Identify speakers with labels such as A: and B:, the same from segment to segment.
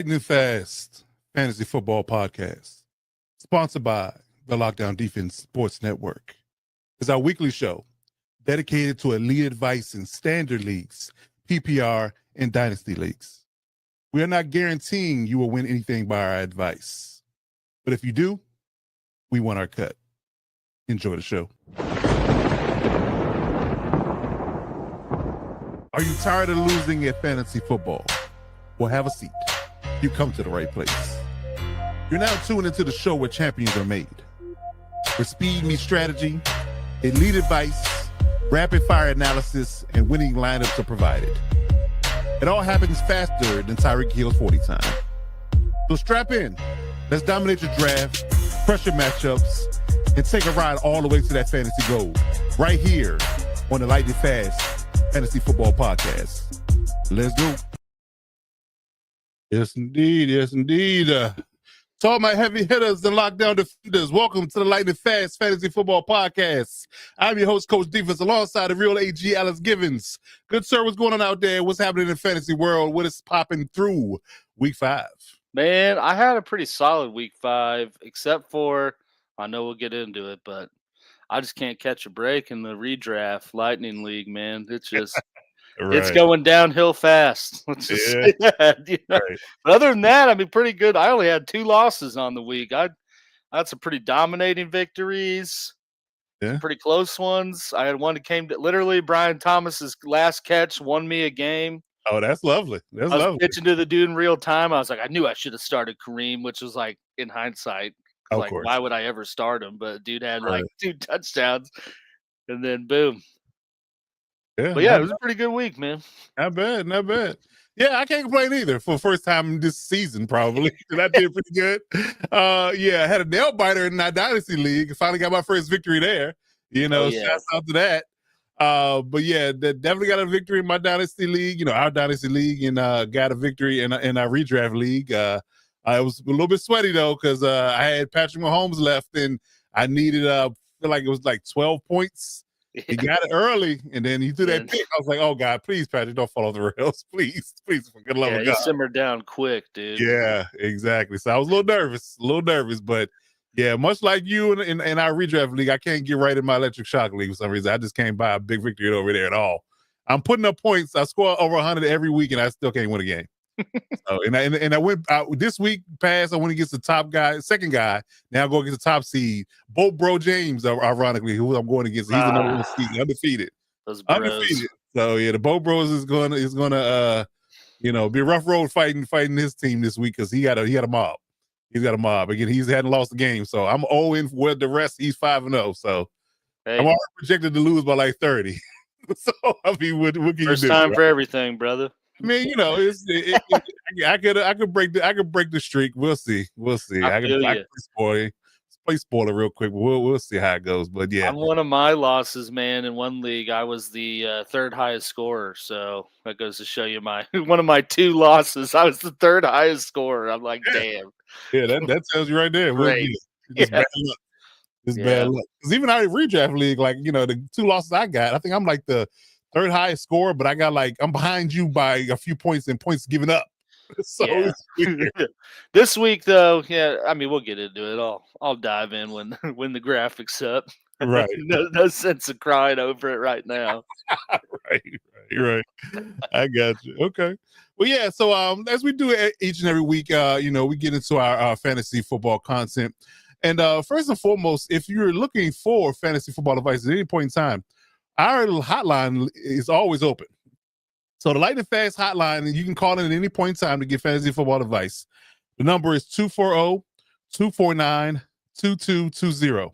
A: Lightning Fast Fantasy Football Podcast, sponsored by the Lockdown Defense Sports Network, is our weekly show dedicated to elite advice in standard leagues, PPR, and dynasty leagues. We are not guaranteeing you will win anything by our advice, but if you do, we want our cut. Enjoy the show. Are you tired of losing at fantasy football? Well, have a seat. You come to the right place. You're now tuned into the show where champions are made, where speed meets strategy, elite advice, rapid fire analysis, and winning lineups are provided. It all happens faster than Tyreek Hill's 40 time. So strap in. Let's dominate your draft, crush your matchups, and take a ride all the way to that fantasy goal right here on the Lightning Fast Fantasy Football Podcast. Let's go. Yes, indeed. Yes, indeed. To all my heavy hitters and lockdown defenders, welcome to the Lightning Fast Fantasy Football Podcast. I'm your host, Coach Defense, alongside the real AG, Alice Givens. Good sir, what's going on out there? What's happening in the fantasy world? What is popping through week 5?
B: Man, I had a pretty solid week 5, except for, I know we'll get into it, but I just can't catch a break in the redraft Lightning League, man. It's just, it's going downhill fast. Let's just say that. You know?
A: Right.
B: But other than that, I mean, pretty good. I only had 2 losses on the week. I had some pretty dominating victories, pretty close ones. I had one that came to literally Brian Thomas's last catch won me a game.
A: Oh, that's lovely. That's
B: I was
A: lovely.
B: pitching to the dude in real time. I was like, I knew I should have started Kareem, which was like in hindsight,
A: Of
B: like
A: course.
B: why would I ever start him? But dude had like 2 touchdowns, and then boom.
A: Yeah,
B: But yeah, it was a pretty good week, man.
A: Not bad, not bad. Yeah, I can't complain either for the first time this season, probably. And I did pretty good. Yeah, I had a nail biter in my Dynasty League. Finally got my first victory there. You know, shouts out to that. But yeah, definitely got a victory in my Dynasty League, you know, our Dynasty League, and got a victory in our redraft league. It was a little bit sweaty though, because I had Patrick Mahomes left and I needed feel like it was like 12 points. He got it early, and then he threw that pick. I was like, "Oh God, please, Patrick, don't fall off the rails, please, for good love of God."
B: He simmered down quick, dude.
A: Yeah, exactly. So I was a little nervous, but yeah, much like you in our redraft league, I can't get right in my electric shock league for some reason. I just can't buy a big victory over there at all. I'm putting up points. I score over 100 every week, and I still can't win a game. So, and I went this week past. I went against the top guy, second guy. Now I go against the top seed, Bro James. Ironically, who I'm going against, he's the number 1 seed, undefeated. So yeah, the Bo Bros is gonna be a rough road fighting his team this week because he had a mob. He's got a mob again. He hadn't lost a game, so I'm 0-in with the rest. He's 5-0. So I'm already projected to lose by like 30. So I mean, what can you do?
B: First time for everything, brother.
A: I mean, you know, I could break the streak. We'll see. I can play spoiler real quick. But we'll see how it goes. But yeah,
B: on one of my losses, man, in one league, I was the third highest scorer. So that goes to show you one of my 2 losses. I was the third highest scorer. I'm like, damn.
A: Yeah, that tells you right there. Just bad luck. Bad luck. Because even our redraft league, like, you know, the 2 losses I got, I think I'm like the third highest scorer, but I got I'm behind you by a few points and points given up. So
B: this week though, I mean, we'll get into it. I'll dive in when the graphics up.
A: Right.
B: no sense of crying over it right now.
A: right. I got you. Okay. Well, yeah. So as we do each and every week, we get into our fantasy football content. And first and foremost, if you're looking for fantasy football advice at any point in time, our hotline is always open. So the Lightning Fast hotline, you can call in at any point in time to get fantasy football advice. The number is 240-249-2220.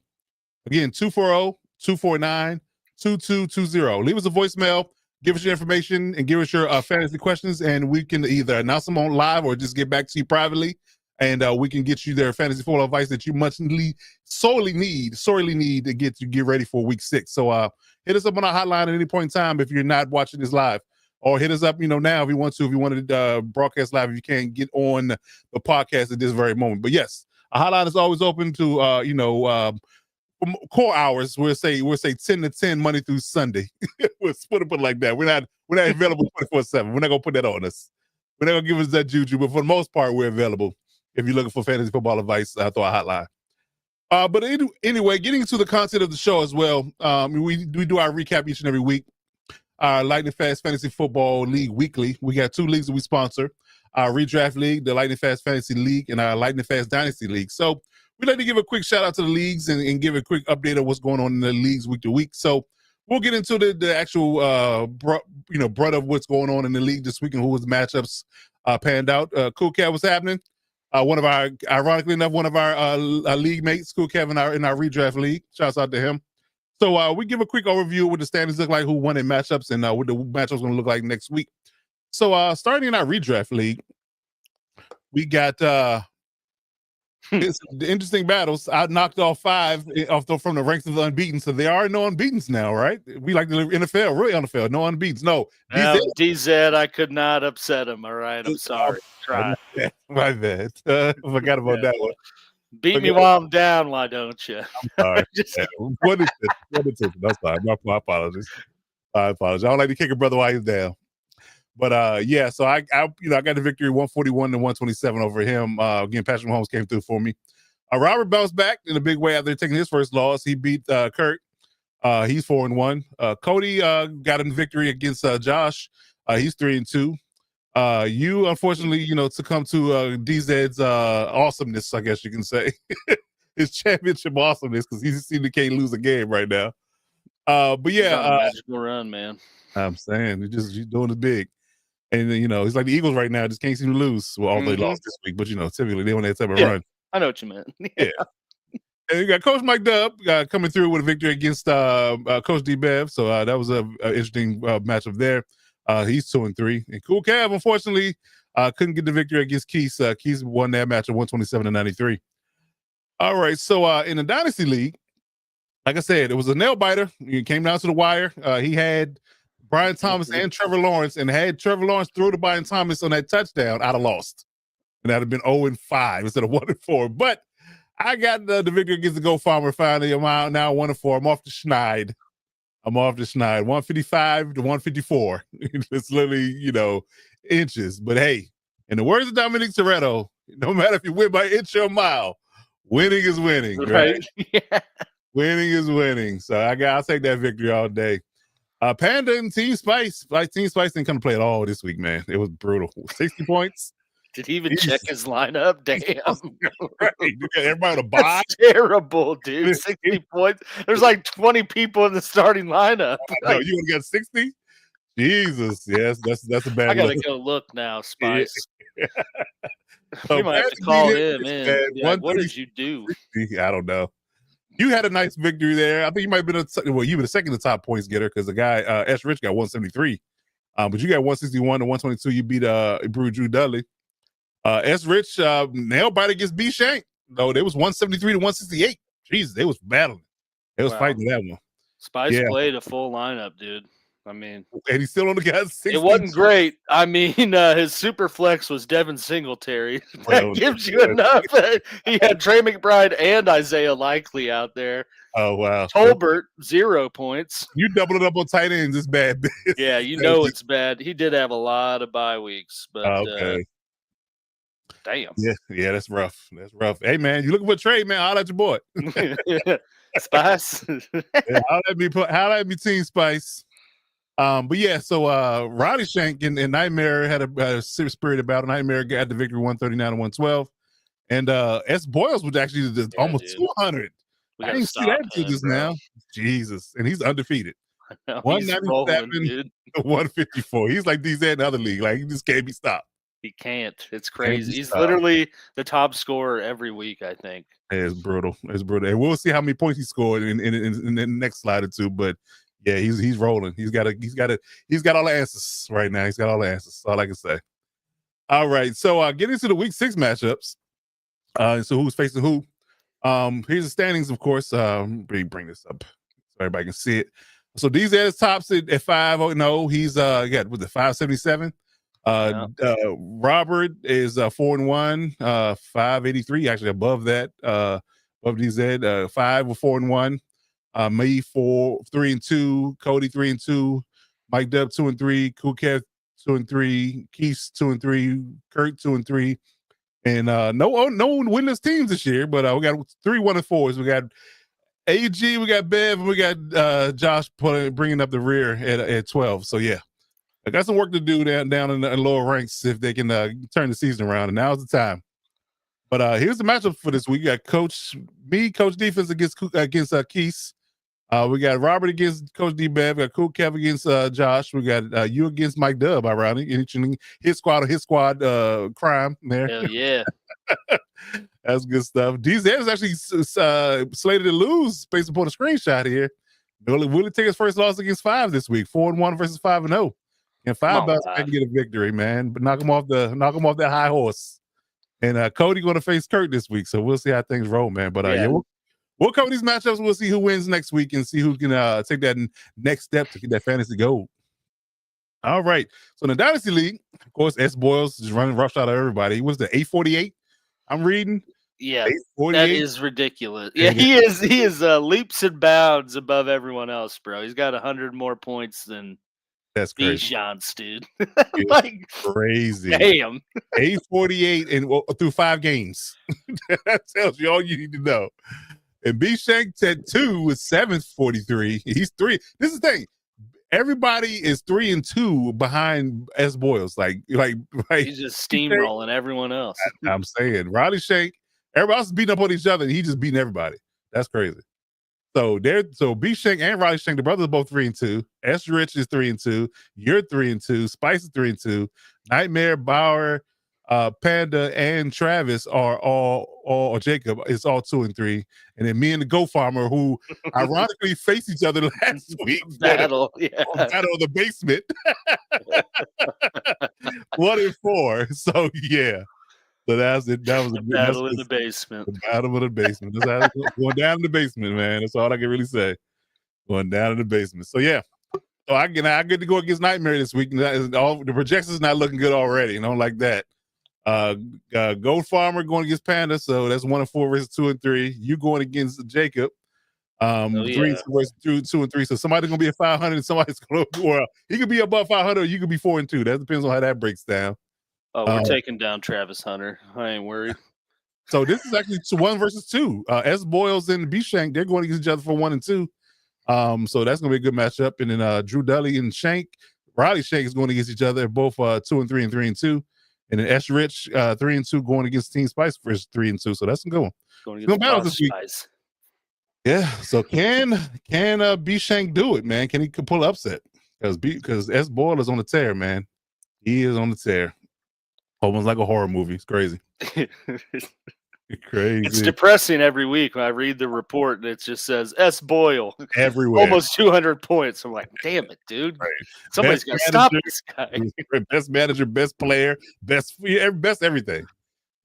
A: Again, 240-249-2220. Leave us a voicemail, give us your information, and give us your fantasy questions, and we can either announce them on live or just get back to you privately, and we can get you their fantasy football advice that you sorely need to get ready for week 6. So hit us up on our hotline at any point in time if you're not watching this live. Or hit us up, now if you want to broadcast live if you can't get on the podcast at this very moment. But yes, our hotline is always open to core hours. We'll say 10 to 10 Monday through Sunday. We'll put it like that. We're not available 24/7. We're not gonna put that on us. We're not gonna give us that juju, but for the most part, we're available. If you're looking for fantasy football advice, throw a hotline. But anyway, getting into the content of the show as well, we do our recap each and every week. Our Lightning Fast Fantasy Football League Weekly. We got 2 leagues that we sponsor. Our Redraft League, the Lightning Fast Fantasy League, and our Lightning Fast Dynasty League. So we'd like to give a quick shout out to the leagues and give a quick update of what's going on in the leagues week to week. So we'll get into the actual brunt of what's going on in the league this week and who the matchups panned out. Cool Cat, what's happening? Ironically enough, one of our league mates, Cool Kevin, in our Redraft League. Shouts out to him. So we give a quick overview of what the standings look like, who won in matchups, and what the matchups going to look like next week. So starting in our Redraft League, we got it's the interesting battles. I knocked off 5 from the ranks of the unbeaten, so there are no unbeatens now, right? We like the NFL, really NFL, no unbeatens. No,
B: DZ, I could not upset him. All right, I'm sorry.
A: My bad. Forgot about that one.
B: Beat me while I'm down, why don't you?
A: I'm sorry. What is this? I'm sorry. My apologies. I apologize. I don't like to kick a brother while he's down. But so I got the victory 141 to 127 over him. Again, Patrick Mahomes came through for me. Robert bounced back in a big way after taking his first loss. He beat Kurt. He's 4-1. Cody got a victory against Josh. He's 3-2. You unfortunately, succumbed to DZ's awesomeness, I guess you can say. His championship awesomeness, because he seems to can't lose a game right now. But yeah,
B: magical run, man.
A: I'm saying he's doing it big. And he's like the Eagles right now, just can't seem to lose. Well, although they lost this week, but typically they on that type of run.
B: I know what you meant.
A: Yeah. And you got Coach Mike Dub coming through with a victory against Coach D Bev. So that was an interesting matchup there. He's 2-3. And Cool Cav, unfortunately, couldn't get the victory against Keith. Keith won that match at 127-93. All right. So in the Dynasty League, like I said, it was a nail biter. It came down to the wire. He had Brian Thomas and Trevor Lawrence, and had Trevor Lawrence throw to Brian Thomas on that touchdown, I'd have lost. And that'd have been 0-5 instead of 1-4. But I got the victory against the Go Farmer finally. I'm out now 1-4. I'm off the schneid. 155 to 154. It's literally, inches. But hey, in the words of Dominic Toretto, no matter if you win by inch or a mile, winning is winning, right?
B: Yeah.
A: Winning is winning. So I'll take that victory all day. Panda and Team Spice. Team Spice didn't come to play at all this week, man. It was brutal. 60 points.
B: Did he even check his lineup? Damn.
A: Right. Everybody on a bye.
B: That's terrible, dude. 60 points. There's like 20 people in the starting lineup.
A: No, you only got 60? Jesus. Yes, that's a bad
B: I got to
A: look.
B: go look now, Spice.
A: Yeah.
B: You might have to call him in. Like, what did you do?
A: I don't know. You had a nice victory there. I think you might have been you were the second to top points getter because the guy S. Rich got 173. But you got 161 to 122. You beat Drew Dudley. S. Rich nail biter against B. Shank. No, they was 173 to 168. Jesus, they was battling. They was fighting that one.
B: Spice played a full lineup, dude. I mean,
A: and he's still on the guy's 16.
B: It wasn't great. I mean, his super flex was Devin Singletary. That gives you enough. He had Trey McBride and Isaiah Likely out there.
A: Oh, wow.
B: Tolbert, 0 points.
A: You doubled it up on tight ends. It's bad.
B: Yeah, it's bad. He did have a lot of bye weeks, but damn.
A: Yeah, that's rough. That's rough. Hey, man, you looking for a trade, man? I'll at your boy.
B: Spice.
A: How let me Team Spice. But yeah, so Roddy Shank and Nightmare had a serious spirited battle. Nightmare got the victory 139 to 112. And S. Boyles was actually almost 200. I didn't see that until just now. Jesus. And he's undefeated. 197 to 154. He's like these in the other league. Like, he just can't be stopped.
B: He can't. It's crazy. He's literally the top scorer every week, I think.
A: It's brutal. It's brutal. And we'll see how many points he scored in the next slide or two. But yeah, he's rolling. He's got all the answers right now. He's got all the answers. That's all I can say. All right. So getting to the week 6 matchups. So who's facing who? Here's the standings, of course. Bring this up so everybody can see it. So these are his tops at 5-0. He's got with the 577. Robert is 4-1, 583, actually above that. Above DZ, 5 with 4-1. Me 3-2, Cody 3-2, Mike Dub 2-3, Cool Kev 2-3, Keith 2-3, Kurt 2-3, and no winless teams this year. But we got 3 1-4s. We got AG, we got Bev, and we got Josh bringing up the rear at 12. So yeah, I got some work to do down in the lower ranks if they can turn the season around. And now's the time. But here's the matchup for this week. We got Coach Defense against Keith. We got Robert against Coach D-Bev. We got Cool Kev against Josh. We got you against Mike Dub, ironically. His squad crime there.
B: Hell yeah.
A: That's good stuff. DZ is actually slated to lose based upon a screenshot here. Will he take his first loss against 5 this week? 4-1 versus 5-0. And 5 about to get a victory, man. But knock him off that high horse. And Cody going to face Kurt this week, so we'll see how things roll, man. But we'll cover these matchups. We'll see who wins next week and see who can take that next step to get that fantasy gold. All right. So in the Dynasty League, of course, S. Boyles is running rush out of everybody. What's the 848? I'm reading.
B: Yeah, that is ridiculous. Yeah, he is leaps and bounds above everyone else, bro. He's got 100 more points than
A: that's crazy.
B: Bichance, dude.
A: Like crazy.
B: Damn.
A: 848 and through 5 games. That tells you all you need to know. And B-Shank at 2 with 743. He's 3. This is the thing. Everybody is 3-2 behind S. Boyles. Like
B: he's just steamrolling everyone else.
A: I'm saying Riley Shank, everybody else is beating up on each other, and he just beating everybody. That's crazy. So B-Shank and Riley Shank, the brothers are both 3-2. S. Rich is 3-2. You're 3-2. Spice is 3-2. Nightmare, Bauer, Panda, and Travis are all Jacob is all 2-3. And then me and the Go Farmer, who ironically faced each other last week.
B: Battle
A: of the basement. 1-4. So yeah. So that was a
B: battle in the basement.
A: The battle in the basement. That's how going down in the basement, man. That's all I can really say. Going down in the basement. So yeah. So I get to go against Nightmare this week. All the projections not looking good already. You know, like that. Gold Farmer going against Panda. So that's 1-4 versus 2-3. You going against Jacob. 3 versus 2 and 3. So somebody's gonna be at 500 and somebody's gonna he could be above 500 or you could be 4-2. That depends on how that breaks down.
B: Oh, we're taking down Travis Hunter. I ain't worried.
A: So this is actually 1 versus 2. S. Boyles and B-Shank, they're going against each other for 1 and 2. So that's going to be a good matchup. And then Drew Dudley and Riley Shank is going against each other, both 2-3 and 3-2. And then S. Rich, 3-2, going against Team Spice versus 3-2. So that's a good one.
B: Going against
A: battles this week. Spice. Yeah. So can B-Shank do it, man? Can he pull an upset? Because S. Boyle is on the tear, man. He is on the tear. Almost like a horror movie. It's crazy. Crazy.
B: It's depressing every week when I read the report and it just says S. Boyle
A: everywhere.
B: Almost 200 points. I'm like, damn it, dude. Right. Somebody's got to stop this guy.
A: Best manager, best player, best everything.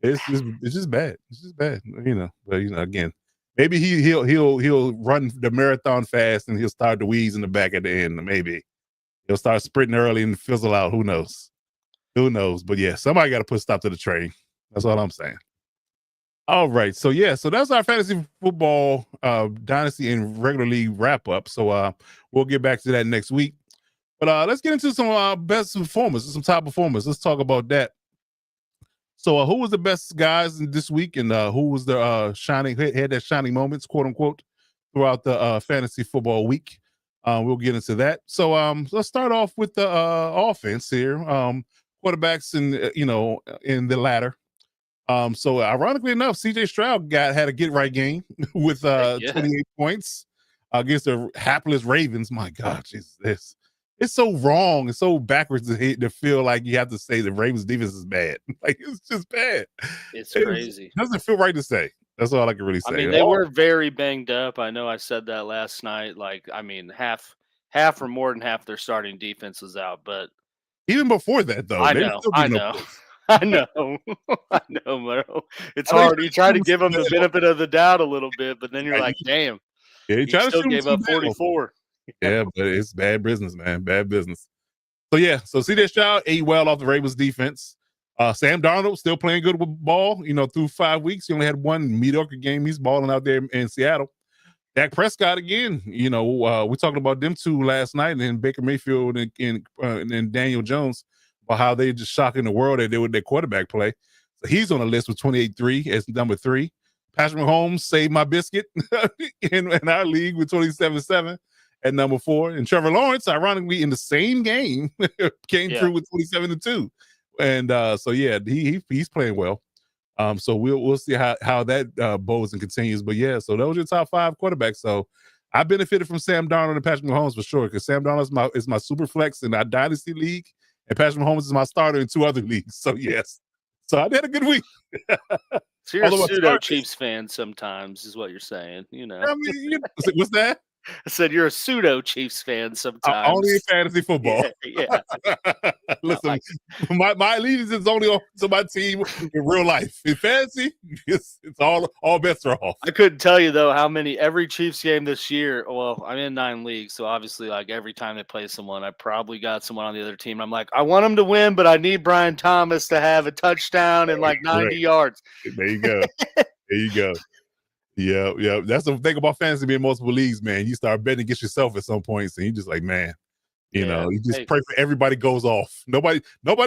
A: It's just bad. It's just bad. You know, but again, maybe he'll run the marathon fast and he'll start to wheeze in the back at the end. Maybe he'll start sprinting early and fizzle out. Who knows? Who knows? But yeah, somebody got to put a stop to the train. That's all I'm saying. All right. So that's our fantasy football dynasty and regular league wrap up. So we'll get back to that next week. But let's get into some best performers, some top performers. Let's talk about that. So who was the best guys in this week, and who was the had that shining moments, quote unquote, throughout the fantasy football week? We'll get into that. So let's start off with the offense here. Quarterbacks in the ladder. So ironically enough, CJ Stroud had a get right game with 28 points against the hapless Ravens. My God, Jesus, it's so wrong. It's so backwards to feel like you have to say the Ravens defense is bad. Like it's just bad.
B: It's crazy.
A: It doesn't feel right to say. That's all I can really say.
B: I mean, they were very banged up. I know I said that last night. Like, I mean, half or more than half their starting defense is out, but
A: even before that, though,
B: I know, bro. It's hard. You try to give them the benefit of the doubt a little bit, but then you're like, damn.
A: Yeah, he
B: still gave up 44.
A: Yeah, but it's bad business, man. Bad business. So CJ Stroud ate well off the Ravens defense. Sam Darnold still playing good with ball. Through 5 weeks, he only had one mediocre game. He's balling out there in Seattle. Dak Prescott again. We talked about them two last night, and then Baker Mayfield and Daniel Jones or how they just shocking the world that they with their quarterback play. So he's on the list with 28-3 as number 3. Patrick Mahomes saved my biscuit in our league with 27-7 at number 4. And Trevor Lawrence, ironically, in the same game, came through with 27-2. And so yeah, he's playing well. So we'll see how that bows and continues. But yeah, so those are your top 5 quarterbacks. So I benefited from Sam Darnold and Patrick Mahomes for sure, because Sam Darnold is my super flex in our dynasty league, and Patrick Mahomes is my starter in 2 other leagues. So yes, so I had a good week.
B: So you're a pseudo Chiefs fan sometimes, is what you're saying. You know,
A: I mean, what's that?
B: I said you're a pseudo Chiefs fan sometimes.
A: Only in fantasy football.
B: Yeah.
A: Listen, my allegiance is only to my team in real life. In fantasy, it's all bets are off.
B: I couldn't tell you though how many every Chiefs game this year. Well, I'm in 9 leagues, so obviously, like every time they play someone, I probably got someone on the other team. I'm like, I want them to win, but I need Brian Thomas to have a touchdown and like 90 yards.
A: There you go. There you go. Yeah. That's the thing about fantasy being multiple leagues, man. You start betting against yourself at some points, and you just like, man, you know, you just pray for everybody goes off. Nobody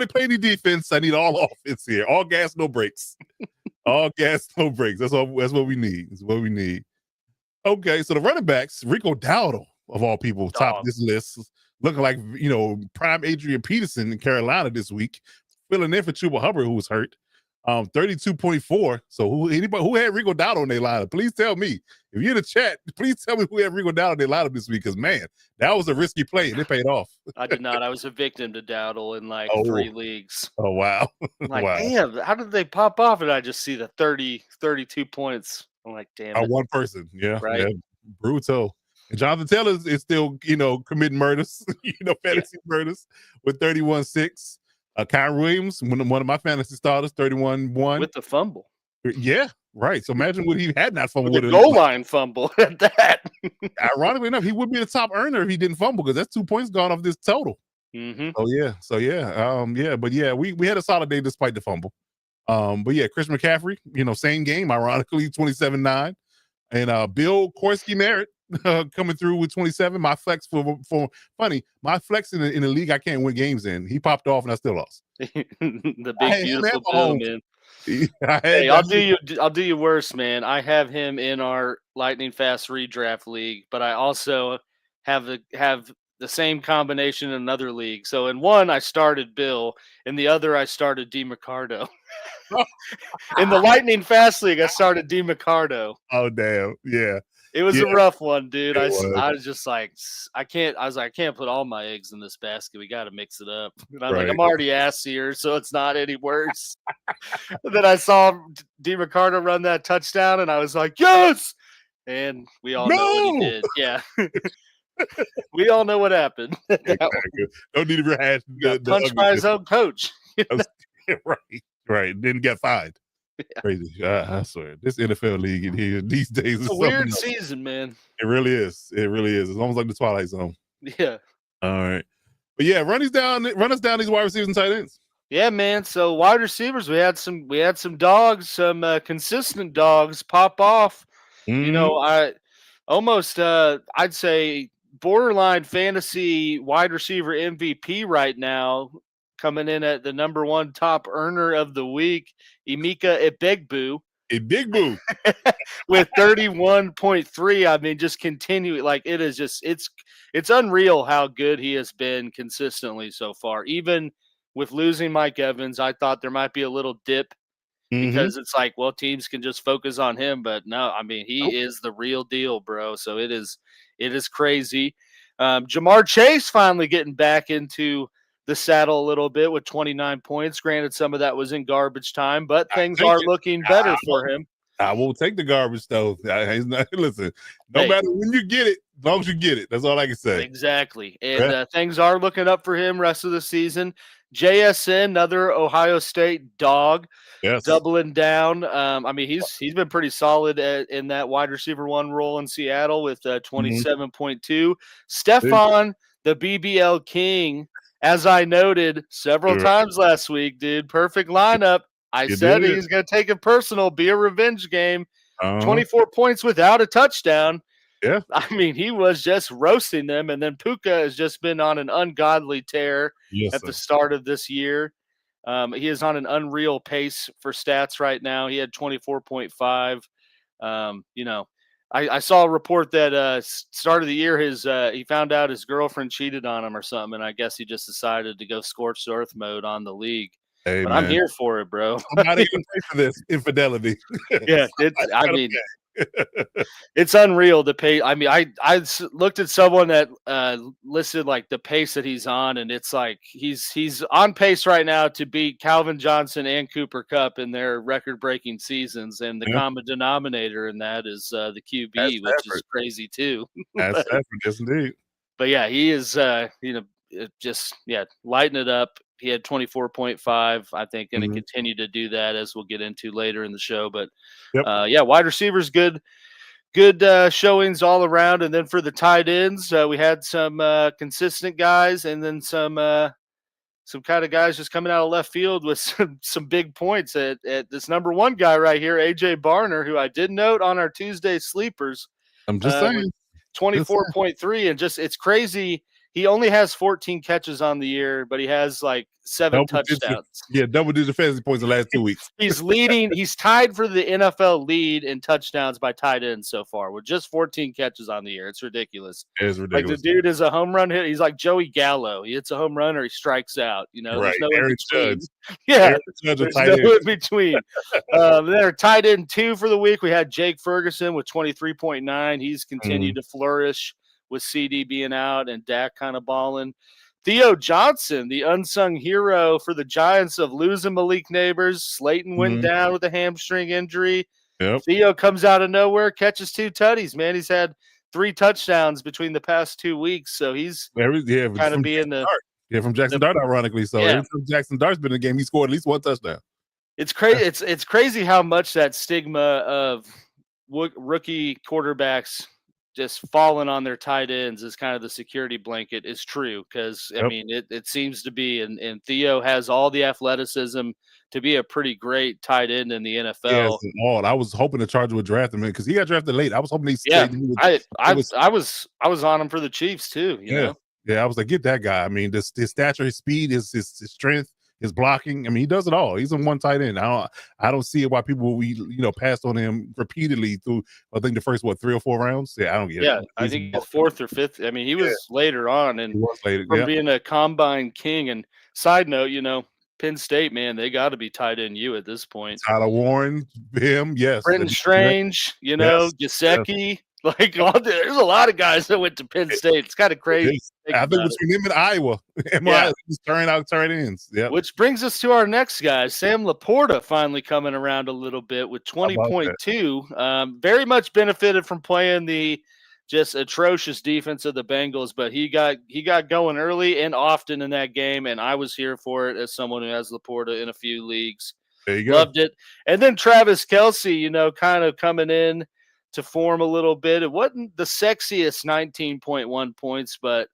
A: play any defense. I need all offense here. All gas, no breaks. All gas, no breaks. That's what we need. That's what we need. Okay, so the running backs, Rico Dowdle, of all people, top this list, looking like, you know, prime Adrian Peterson in Carolina this week, filling in for Chuba Hubbard, who was hurt. 32.4. So who had Rico Dowdle in their lineup? Please tell me. If you're in the chat, please tell me who had Rico Dowdle in their lineup this week, because man, that was a risky play and it paid off.
B: I did not. I was a victim to Dowdle in like 3 leagues.
A: Oh wow.
B: I'm like, damn, how did they pop off? And I just see the 32 points. I'm like, damn it.
A: One person. Yeah.
B: Right.
A: Yeah. Brutal. And Jonathan Taylor is still, you know, committing murders, fantasy murders with 31-6. Kyron Williams, one of my fantasy starters, 31-1.
B: With the fumble.
A: Yeah, right. So imagine what he had not fumbled.
B: With a goal line fumble at that.
A: Ironically enough, he would be the top earner if he didn't fumble, because that's 2 points gone off this total.
B: Mm-hmm.
A: But yeah, we had a solid day despite the fumble. But yeah, Chris McCaffrey, you know, same game, ironically, 27-9. And Bill Korsky-Merritt coming through with 27. My flex for my flex in the league I can't win games in. He popped off and I still lost.
B: The big beautiful Bill, man. Hey, I'll do you worse, man. I have him in our lightning fast redraft league, but I also have the same combination in another league. So in one I started Bill, in the other I started DeMarcado. In the lightning fast league I started DeMarcado.
A: Oh damn. Yeah.
B: It was a rough one, dude. I was just like, I can't put all my eggs in this basket. We got to mix it up. And I'm like, I'm already ass here, so it's not any worse. Then I saw DeMarcado run that touchdown, and I was like, yes! And we all know what he did. Yeah. We all know what happened.
A: Exactly. Don't need to rehash.
B: Punched by his own coach.
A: Right. Didn't get fined. Yeah. Crazy. I swear, this NFL league in here these days is
B: a weird season, man.
A: It really is. It's almost like the Twilight Zone.
B: Yeah.
A: All right. But yeah, run us down these wide receivers and tight ends.
B: Yeah, man. So wide receivers, we had some dogs, some consistent dogs pop off. Mm-hmm. You know, I'd say borderline fantasy wide receiver MVP right now, coming in at the number 1 top earner of the week, Emeka Ebegbu. With 31.3. I mean, just continue. Like, it is just, it's unreal how good he has been consistently so far. Even with losing Mike Evans, I thought there might be a little dip because it's like, well, teams can just focus on him. But no, I mean, he is the real deal, bro. So it is crazy. Jamar Chase finally getting back into the saddle a little bit with 29 points. Granted, some of that was in garbage time, but things are looking better for him.
A: I won't take the garbage, though. Listen, no matter when you get it, as long as you get it, that's all I can say.
B: Exactly. And things are looking up for him rest of the season. JSN, another Ohio State dog, doubling down. I mean, he's been pretty solid in that wide receiver 1 role in Seattle with 27.2. Stephon, the BBL King, as I noted several times last week, dude, perfect lineup. I said he's going to take it personal, be a revenge game. 24 points without a touchdown.
A: Yeah.
B: I mean, he was just roasting them, and then Puka has just been on an ungodly tear
A: Yes,
B: at
A: sir.
B: the start of this year. He is on an unreal pace for stats right now. He had 24.5. You know, I saw a report that start of the year he found out his girlfriend cheated on him or something, and I guess he just decided to go scorched earth mode on the league.
A: Hey,
B: But I'm
A: man.
B: here for it, bro.
A: Somebody gonna pay for this infidelity.
B: Yeah, I
A: Somebody
B: mean,
A: gotta pay.
B: it's unreal to pay. I mean, looked at someone that listed like the pace that he's on, and it's like he's on pace right now to beat Calvin Johnson and Cooper Kupp in their record-breaking seasons, and the
A: Yeah,
B: common denominator in that is the
A: that's
B: QB, which is
A: effort.
B: crazy too.
A: That's effort. Yes, indeed.
B: But yeah, he is just lighting it up. He had 24.5. I think going to
A: Mhm.
B: continue to do that as we'll get into later in the show. But
A: Yep.
B: yeah, wide receivers good showings all around. And then for the tight ends, we had some consistent guys, and then some kind of guys just coming out of left field with some big points. At this number one guy right here, AJ Barner, who I did note on our Tuesday sleepers,
A: I'm just
B: with
A: saying. Just saying.
B: 24.3, and just it's crazy. He only has 14 catches on the year, but he has like 7
A: Double digit,
B: touchdowns.
A: yeah, double digit fantasy points in the last 2 weeks.
B: He's leading. He's tied for the NFL lead in touchdowns by tight ends so far with just 14 catches on the year. It's ridiculous.
A: It is
B: Like
A: ridiculous.
B: the dude is a home run hit. He's like Joey Gallo. He hits a home run or he strikes out. You know,
A: Right.
B: there's no in
A: Aaron
B: between.
A: Judge.
B: Yeah,
A: Aaron Judge
B: there's
A: tight
B: no
A: end.
B: in between. They're tight end 2 for the week. We had Jake Ferguson with 23.9. He's continued to flourish with CD being out and Dak kind of balling. Theo Johnson, the unsung hero for the Giants of losing Malik Neighbors. Slayton went down with a hamstring injury.
A: Yep.
B: Theo comes out of nowhere, catches 2 tutties, man. He's had 3 touchdowns between the past 2 weeks, so he's kind of being
A: from Jackson Dart, ironically. So every time Jackson Dart's been in the game, he scored at least 1 touchdown.
B: It's crazy. It's crazy how much that stigma of rookie quarterbacks just falling on their tight ends is kind of the security blanket is true. Cause I mean, it seems to be, and Theo has all the athleticism to be a pretty great tight end in the NFL.
A: Yes, I was hoping the Chargers would draft him because he got drafted late. I was hoping
B: I was on him for the Chiefs too. You know?
A: Yeah. I was like, get that guy. I mean, his stature, his speed, his strength, his blocking. I mean, he does it all. He's a one tight end. I don't see why people passed on him repeatedly through. I think the first 3 or 4 rounds. Yeah, I don't get it.
B: Yeah, I think the 4th or 5th. I mean, he was later on, and
A: he was later.
B: From being a combine king. And side note, Penn State, man, they got to be tight end you at this point.
A: Tyler Warren, him, yes.
B: Brenton Strange, Gesicki. Like, there's a lot of guys that went to Penn State. It's kind of crazy.
A: I think between him and Iowa, just turning out tight ends. Yeah.
B: Which brings us to our next guy, Sam Laporta, finally coming around a little bit with 20.2. Very much benefited from playing the just atrocious defense of the Bengals, but he got going early and often in that game, and I was here for it as someone who has Laporta in a few leagues.
A: There you go.
B: Loved it. And then Travis Kelce, kind of coming in to form a little bit. It wasn't the sexiest 19.1 points, but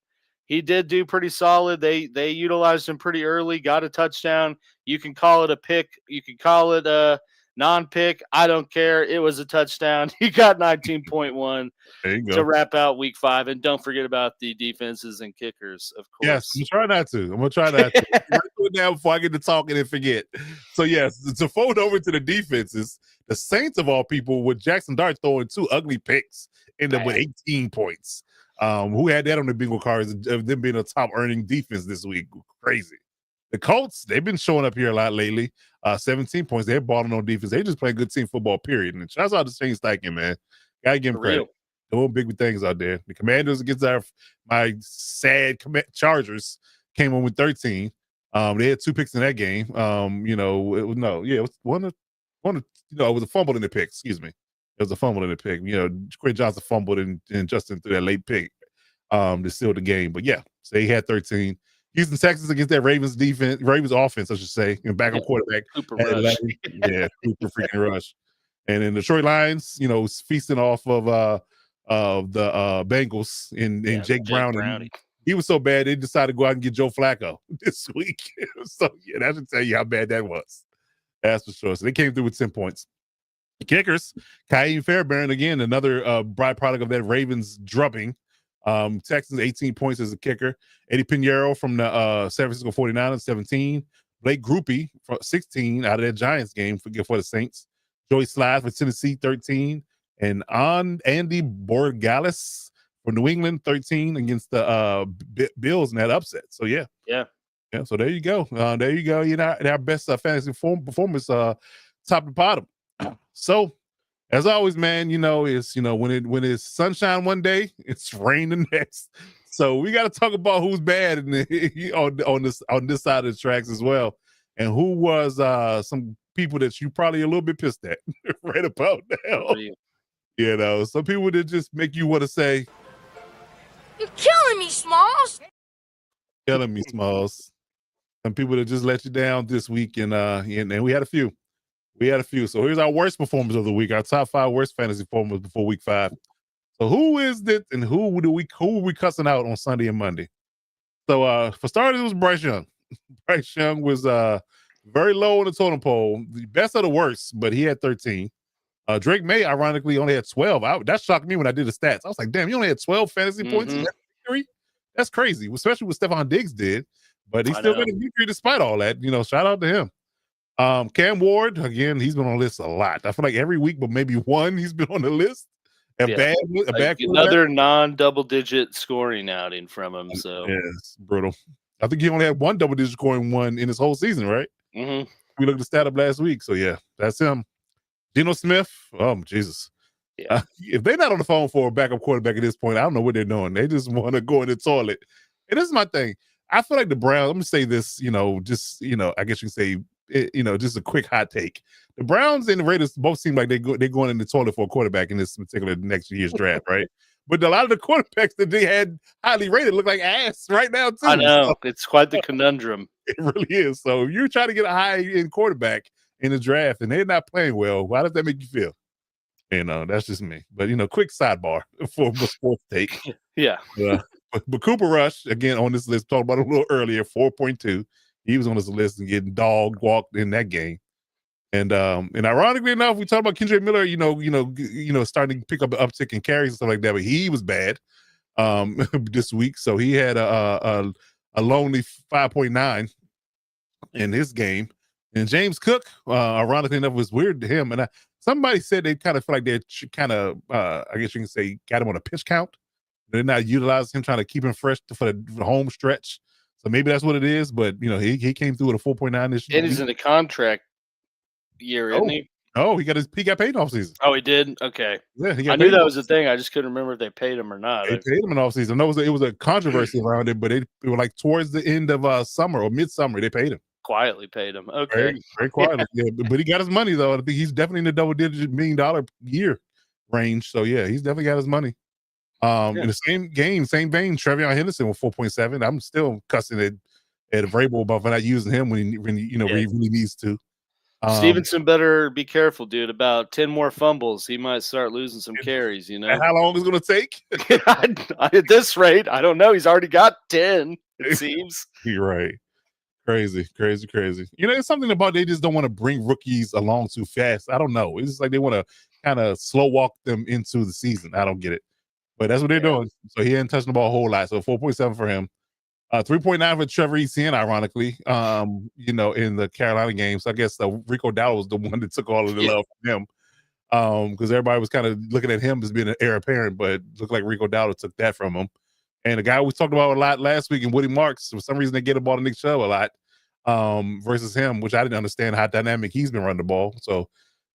B: he did do pretty solid. They utilized him pretty early, got a touchdown. You can call it a pick. You can call it a non-pick. I don't care. It was a touchdown. He got 19.1 to wrap out week 5. And don't forget about the defenses and kickers, of course.
A: Yes, I'm going to try not to. I'm going to do it now before I get to talking and forget. So, yes, to fold over to the defenses, the Saints of all people with Jackson Dart throwing 2 ugly picks end up with 18 points. Who had that on the bingo cards of them being a top earning defense this week? Crazy. The Colts, they've been showing up here a lot lately. 17 points. They're balling on defense. They just playing good team football, period. And shouts out to Shane Steichen, man. Gotta give him credit. Doing big things out there. The Commanders against my sad Chargers came in with 13. They had 2 picks in that game. It was it was a fumble in the pick. Excuse me. It was a fumble in the pick. Quinn Johnson fumbled and Justin threw that late pick to seal the game. But yeah, so he had 13. Houston Texans against that Ravens offense, I should say, and backup quarterback.
B: Cooper Rush.
A: Cooper freaking Rush. And then the Detroit Lions, feasting off of the Bengals and Jake Browning. He was so bad they decided to go out and get Joe Flacco this week. So yeah, that should tell you how bad that was. That's for sure. So they came through with 10 points. Kickers, Kyle Fairbairn, again, another byproduct of that Ravens drubbing. Texans, 18 points as a kicker. Eddie Pinheiro from the San Francisco 49ers, 17. Blake Groupie, 16 out of that Giants game for the Saints. Joey Slides for Tennessee, 13. And Andy Borregales for New England, 13 against the Bills in that upset. So, yeah. So there you go. You know, our best fantasy performance, top to bottom. So, as always, man, you know, when it's sunshine one day, it's rain the next. So we got to talk about who's bad on this side of the tracks as well, and who was some people that you probably a little bit pissed at right about now. You know, some people that just make you want to say,
C: "You're killing me, Smalls."
A: Killing me, Smalls. Some people that just let you down this week, and we had a few. So here's our worst performers of the week, our top 5 worst fantasy performers before week 5. So who is it, and who are we cussing out on Sunday and Monday? So for starters, it was Bryce Young. Bryce Young was very low on the totem pole, the best of the worst, but he had 13. Drake May, ironically, only had 12. That shocked me when I did the stats. I was like, damn, you only had 12 fantasy points in that victory? That's crazy, especially what Stephon Diggs did. But he still got a victory despite all that. You know, shout out to him. Cam Ward, again, he's been on the list a lot. I feel like every week, but maybe one he's been on the list. Bad
B: another non-double-digit scoring outing from him. So
A: it's brutal. I think he only had one double-digit scoring one in his whole season, right?
B: Mm-hmm.
A: We looked at the stat up last week, so yeah, that's him. Geno Smith, oh Jesus!
B: Yeah.
A: If they're not on the phone for a backup quarterback at this point, I don't know what they're doing. They just want to go in the toilet. And this is my thing. I feel like the Browns. I'm gonna say this, I guess you can say. Just a quick hot take. The Browns and the Raiders both seem like they're going in the toilet for a quarterback in this particular next year's draft, right? But a lot of the quarterbacks that they had highly rated look like ass right now, too.
B: I know. It's quite the conundrum.
A: It really is. So if you're trying to get a high-end quarterback in the draft and they're not playing well, why does that make you feel? That's just me. But, quick sidebar for sports take.
B: Yeah.
A: But Cooper Rush, again, on this list, talked about it a little earlier, 4.2. He was on this list and getting dog walked in that game. And ironically enough, we talked about Kendre Miller, starting to pick up an uptick in carries and stuff like that, but he was bad this week. So he had a lonely 5.9 in his game. And James Cook, ironically enough, was weird to him. And somebody said they kind of feel like they're kind of, I guess you can say, got him on a pitch count. They're not utilizing him, trying to keep him fresh for the home stretch. So maybe that's what it is, but he came through with a 4.9 this year.
B: And he's in a contract year, isn't he?
A: Oh, he got paid off season.
B: Oh, he did? Okay.
A: Yeah,
B: I knew that was the thing. I just couldn't remember if they paid him or not.
A: They paid him in off season. No, it was a controversy around it, but it was like towards the end of summer or midsummer, they paid him.
B: Quietly paid him. Okay.
A: Very quietly. Yeah, but he got his money though. I think he's definitely in the double-digit $1 million year range. So yeah, he's definitely got his money. In the same vein, Trevion Henderson with 4.7. I'm still cussing at Vrabel about not using him when he really needs to.
B: Stevenson better be careful, dude. About 10 more fumbles, he might start losing some carries.
A: And how long is it going to take?
B: At this rate, I don't know. He's already got 10. It seems.
A: You're right. Crazy. It's something about they just don't want to bring rookies along too fast. I don't know. It's just like they want to kind of slow walk them into the season. I don't get it. But that's what they're doing. So he ain't touching the ball a whole lot. So 4.7 for him. 3.9 for Trevor Etienne, ironically, in the Carolina game. So I guess Rico Dowdle was the one that took all of the love from him. Because everybody was kind of looking at him as being an heir apparent, but it looked like Rico Dowdle took that from him. And the guy we talked about a lot last week in Woody Marks, for some reason they get the ball to Nick Chubb a lot versus him, which I didn't understand how dynamic he's been running the ball. So,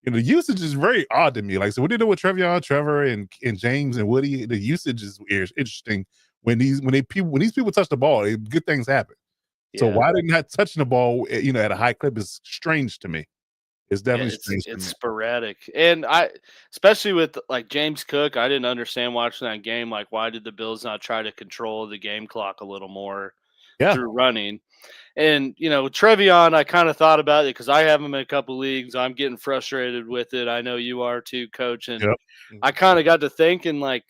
A: the usage is very odd to me. Like, so what they do with Trevion, Trevor, and James and Woody, the usage is interesting. When these people touch the ball, good things happen. Yeah. So why they're not touching the ball, at a high clip is strange to me. It's definitely strange.
B: It's sporadic, and especially with like James Cook, I didn't understand watching that game. Like, why did the Bills not try to control the game clock a little more through running? And Trevion, I kind of thought about it because I have him in a couple leagues. I'm getting frustrated with it. I know you are too, Coach. And I kind of got to thinking like,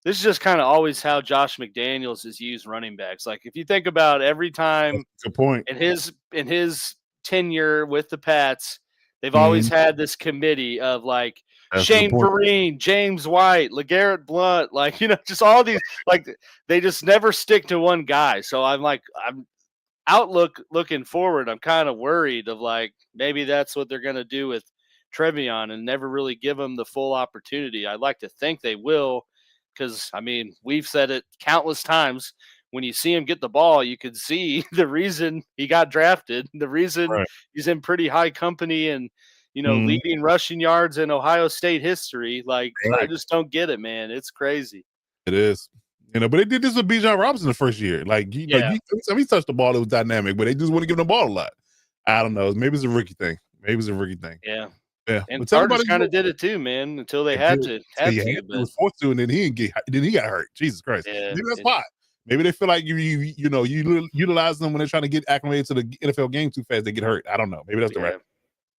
B: this is just kind of always how Josh McDaniels has used running backs. Like if you think about every time
A: good point.
B: in his tenure with the Pats, They've always had this committee of like Shane Vereen, James White, LeGarrette Blount, like, just all these, like, they just never stick to one guy. So I'm looking forward. I'm kind of worried of like, maybe that's what they're going to do with Trevion and never really give him the full opportunity. I'd like to think they will, because, I mean, we've said it countless times. When you see him get the ball, you can see the reason he got drafted, the reason he's in pretty high company and, leading rushing yards in Ohio State history. Like, I just don't get it, man. It's crazy.
A: It is. But they did this with Bijan Robinson the first year. Like, he touched the ball, it was dynamic, but they just want to give him the ball a lot. I don't know. Maybe it's a rookie thing.
B: Yeah.
A: Yeah.
B: And Chargers kind of did it too, man, until they had to.
A: He was forced to, and then he got hurt. Jesus Christ.
B: Yeah.
A: Maybe that's why. Maybe they feel like you utilize them when they're trying to get acclimated to the NFL game too fast. They get hurt. I don't know. Maybe that's the right.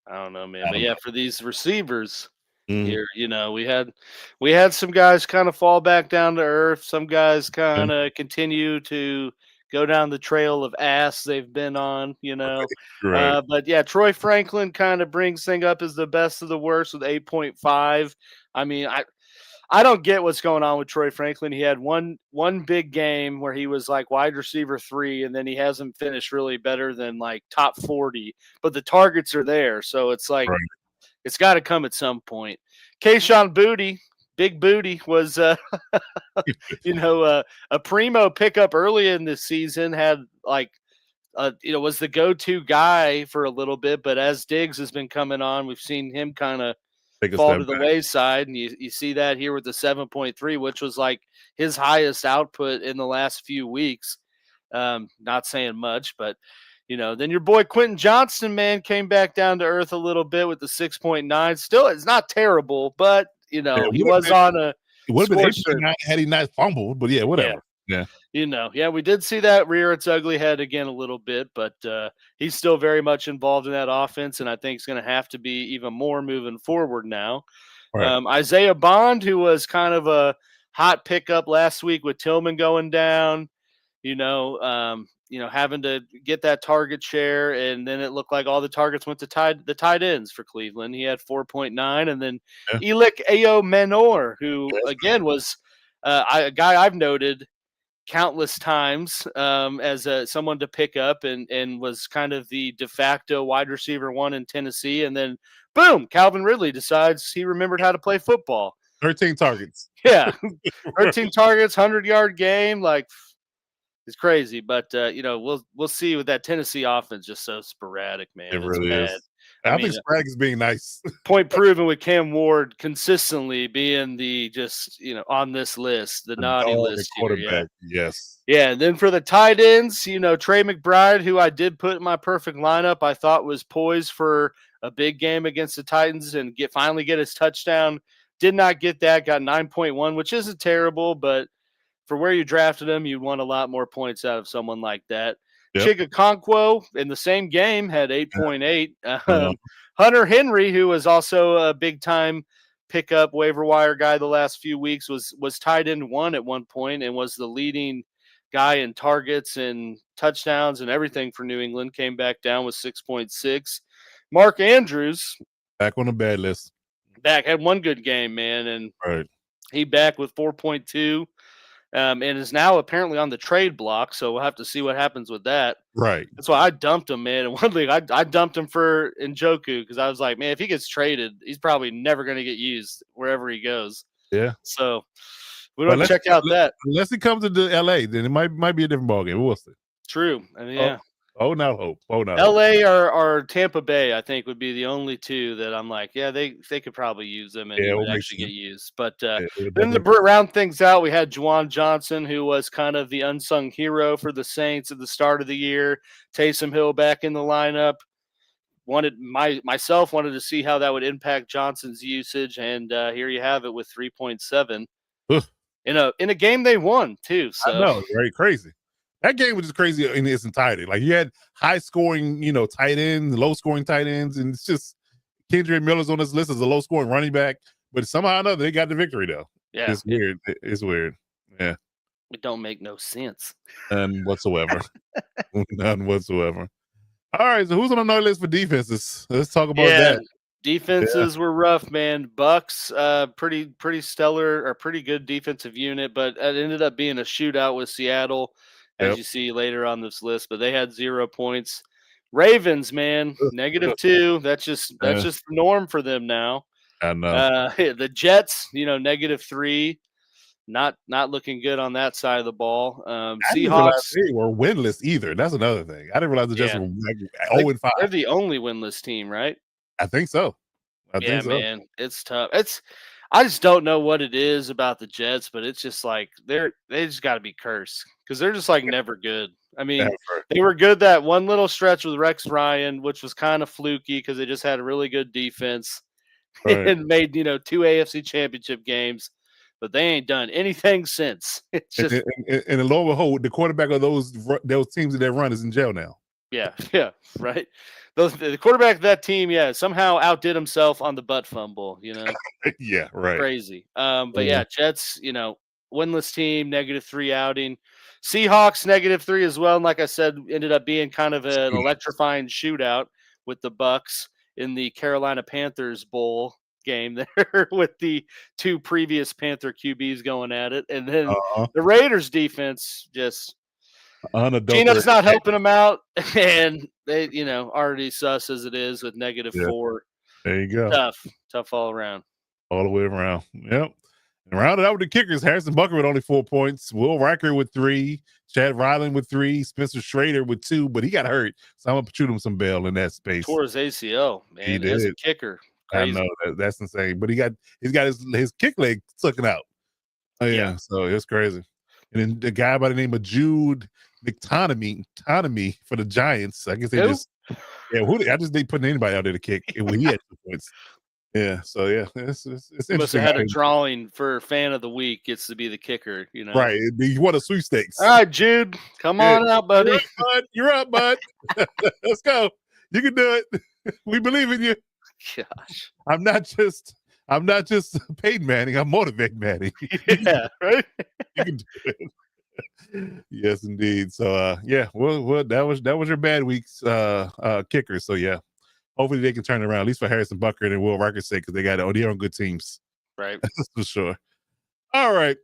B: I don't know, man. But for these receivers here, we had some guys kind of fall back down to earth. Some guys kind of continue to go down the trail of ass they've been on,
A: Right.
B: But yeah, Troy Franklin kind of brings things up as the best of the worst with 8.5. I mean, I don't get what's going on with Troy Franklin. He had one big game where he was like wide receiver 3, and then he hasn't finished really better than like top 40, but the targets are there. So it's like, it's got to come at some point. Kayshon Boutte, Big Booty, was, a primo pickup early in this season, had like, was the go-to guy for a little bit, but as Diggs has been coming on, we've seen him kind of fall to the wayside, and you see that here with the 7.3, which was like his highest output in the last few weeks. Not saying much, but then your boy Quentin Johnston, man, came back down to earth a little bit with the 6.9. Still, it's not terrible, but he was on a.
A: It would have been had he not fumbled, but whatever. Yeah.
B: We did see that rear its ugly head again a little bit, but he's still very much involved in that offense, and I think it's going to have to be even more moving forward now. Right. Isaiah Bond, who was kind of a hot pickup last week with Tillman going down, having to get that target share, and then it looked like all the targets went to the tight ends for Cleveland. He had 4.9, and then Elick Ayo-Menor, who again was a guy I've noted countless times as someone to pick up, and was kind of the de facto wide receiver 1 in Tennessee. And then boom, Calvin Ridley decides he remembered how to play football.
A: 13 targets.
B: Yeah. 13 targets, 100-yard game. Like, it's crazy. But, we'll see with that Tennessee offense, just so sporadic, man.
A: It really is. I think sporadic is being nice.
B: Point proven with Cam Ward consistently being the on this list, the naughty list.
A: Quarterback, yes.
B: Yeah, and then for the tight ends, Trey McBride, who I did put in my perfect lineup, I thought was poised for a big game against the Titans and finally get his touchdown. Did not get that, got 9.1, which isn't terrible, but for where you drafted him, you'd want a lot more points out of someone like that. Yep. Chig Okonkwo in the same game had 8.8. Hunter Henry, who was also a big-time pickup waiver wire guy the last few weeks, was tight end 1 at one point and was the leading guy in targets and touchdowns and everything for New England. Came back down with 6.6. Mark Andrews.
A: Back on the bad list.
B: Had one good game, man, and he back with 4.2. And is now apparently on the trade block, so we'll have to see what happens with that.
A: Right.
B: That's why I dumped him, man. In one league, I dumped him for Njoku because I was like, man, if he gets traded, he's probably never going to get used wherever he goes.
A: Yeah.
B: So we don't check out that.
A: Unless he comes to LA, then it might be a different ballgame. We'll see.
B: True. I mean, yeah.
A: Oh, now hope.
B: LA or Tampa Bay, I think, would be the only two that I'm like, yeah, they could probably use them and would actually get used. But then to round things out, we had Juwan Johnson, who was kind of the unsung hero for the Saints at the start of the year. Taysom Hill back in the lineup. Wanted to see how that would impact Johnson's usage, and here you have it with 3.7 in a game they won too. So
A: I know, very crazy. That game was just crazy in its entirety. Like, you had high scoring, tight ends, low scoring tight ends, and it's just Kendrick Miller's on this list as a low scoring running back, but somehow or another they got the victory though.
B: Yeah,
A: it's weird. It's weird. Yeah,
B: it don't make no sense.
A: None whatsoever. None whatsoever. All right, so who's on another list for defenses? Let's talk about that.
B: Defenses were rough, man. Bucks, pretty stellar or pretty good defensive unit, but it ended up being a shootout with Seattle, as
A: Yep.
B: you see later on this list. But they had 0 points. Ravens, man, -2. That's just the norm for them now.
A: I know.
B: The Jets, -3. Not looking good on that side of the ball.
A: I didn't realize
B: Seahawks,
A: they were winless either. That's another thing. I didn't realize the Jets
B: Yeah.
A: were like
B: They-
A: 0-5.
B: they're the only winless team, right?
A: I think so. I
B: Yeah,
A: think so.
B: man, it's tough. I just don't know what it is about the Jets, but it's just like they just got to be cursed because they're just like never good. I mean,
A: Ever.
B: they were good that one little stretch with Rex Ryan, which was kind of fluky because they just had a really good defense
A: Right.
B: and made 2 AFC Championship games, but they ain't done anything since. It's just
A: And lo and behold, the quarterback of those teams that run is in jail now.
B: yeah, right. The quarterback of that team, somehow outdid himself on the butt fumble.
A: Yeah, right.
B: Crazy. But yeah, Jets, winless team, -3 outing. Seahawks, -3 as well. And like I said, ended up being kind of an electrifying shootout with the Bucks in the Carolina Panthers Bowl game there with the 2 previous Panther QBs going at it. And then the Raiders defense just Gino's not helping them out, and they, already sus as it is with -4.
A: There you go.
B: Tough all around.
A: All the way around. Yep. And rounded out with the kickers, Harrison Butker with only 4 points, Will Riker with 3, Chad Ryland with 3, Spencer Schrader with 2, but he got hurt, so I'm gonna shoot him some bail in that space.
B: Tore his ACL, man.
A: He did.
B: As a kicker. Crazy.
A: I know that's insane, but he's got his kick leg sucking out. Oh yeah, so it's crazy. And then the guy by the name of Jude McTominay for the Giants. I guess they they putting anybody out there to kick when he had 2 points. Yeah, so yeah, it's interesting.
B: Must have had a drawing for fan of the week. Gets to be the kicker,
A: Right? You want a sweepstakes?
B: All right, Jude, come on out, buddy.
A: You're up, bud. Let's go. You can do it. We believe in you.
B: Gosh,
A: I'm not just Peyton Manning. I'm motivated Manning.
B: Yeah, right.
A: You can do it. Yes, indeed. So well, that was your bad week's kicker. So yeah, hopefully they can turn it around, at least for Harrison Butker and Will Riker's sake, because they're on good teams.
B: Right.
A: That's for sure. All right.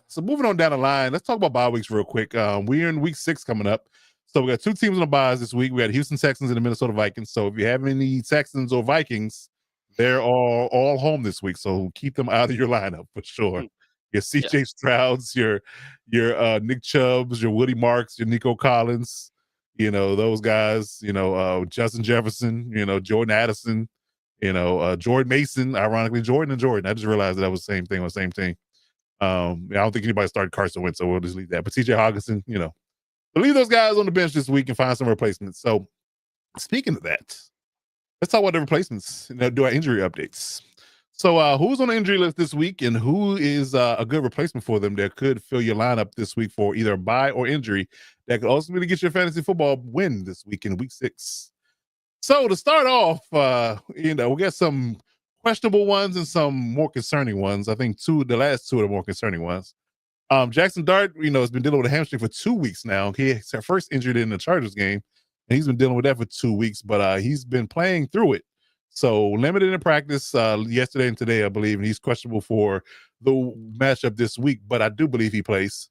A: So moving on down the line, let's talk about bye weeks real quick. We're in week 6 coming up. So we got 2 teams on the byes this week. We got Houston Texans and the Minnesota Vikings. So if you have any Texans or Vikings, they're all home this week. So keep them out of your lineup for sure. Your CJ Strouds, your Nick Chubbs, your Woody Marks, your Nico Collins, those guys, Justin Jefferson, Jordan Addison, Jordan Mason, ironically, Jordan and Jordan. I just realized that was the same thing on the same team. I don't think anybody started Carson Wentz, so we'll just leave that. But TJ Hawkinson, so leave those guys on the bench this week and find some replacements. So speaking of that, let's talk about the replacements and do our injury updates. So who's on the injury list this week and who is a good replacement for them that could fill your lineup this week for either a bye or injury that could ultimately get your fantasy football win this week in week 6. So to start off, we got some questionable ones and some more concerning ones. I think the last 2 are the more concerning ones. Jackson Dart, has been dealing with a hamstring for 2 weeks now. He first injured in the Chargers game, and he's been dealing with that for 2 weeks, but he's been playing through it. So limited in practice yesterday and today, I believe, and he's questionable for the matchup this week, but I do believe he plays.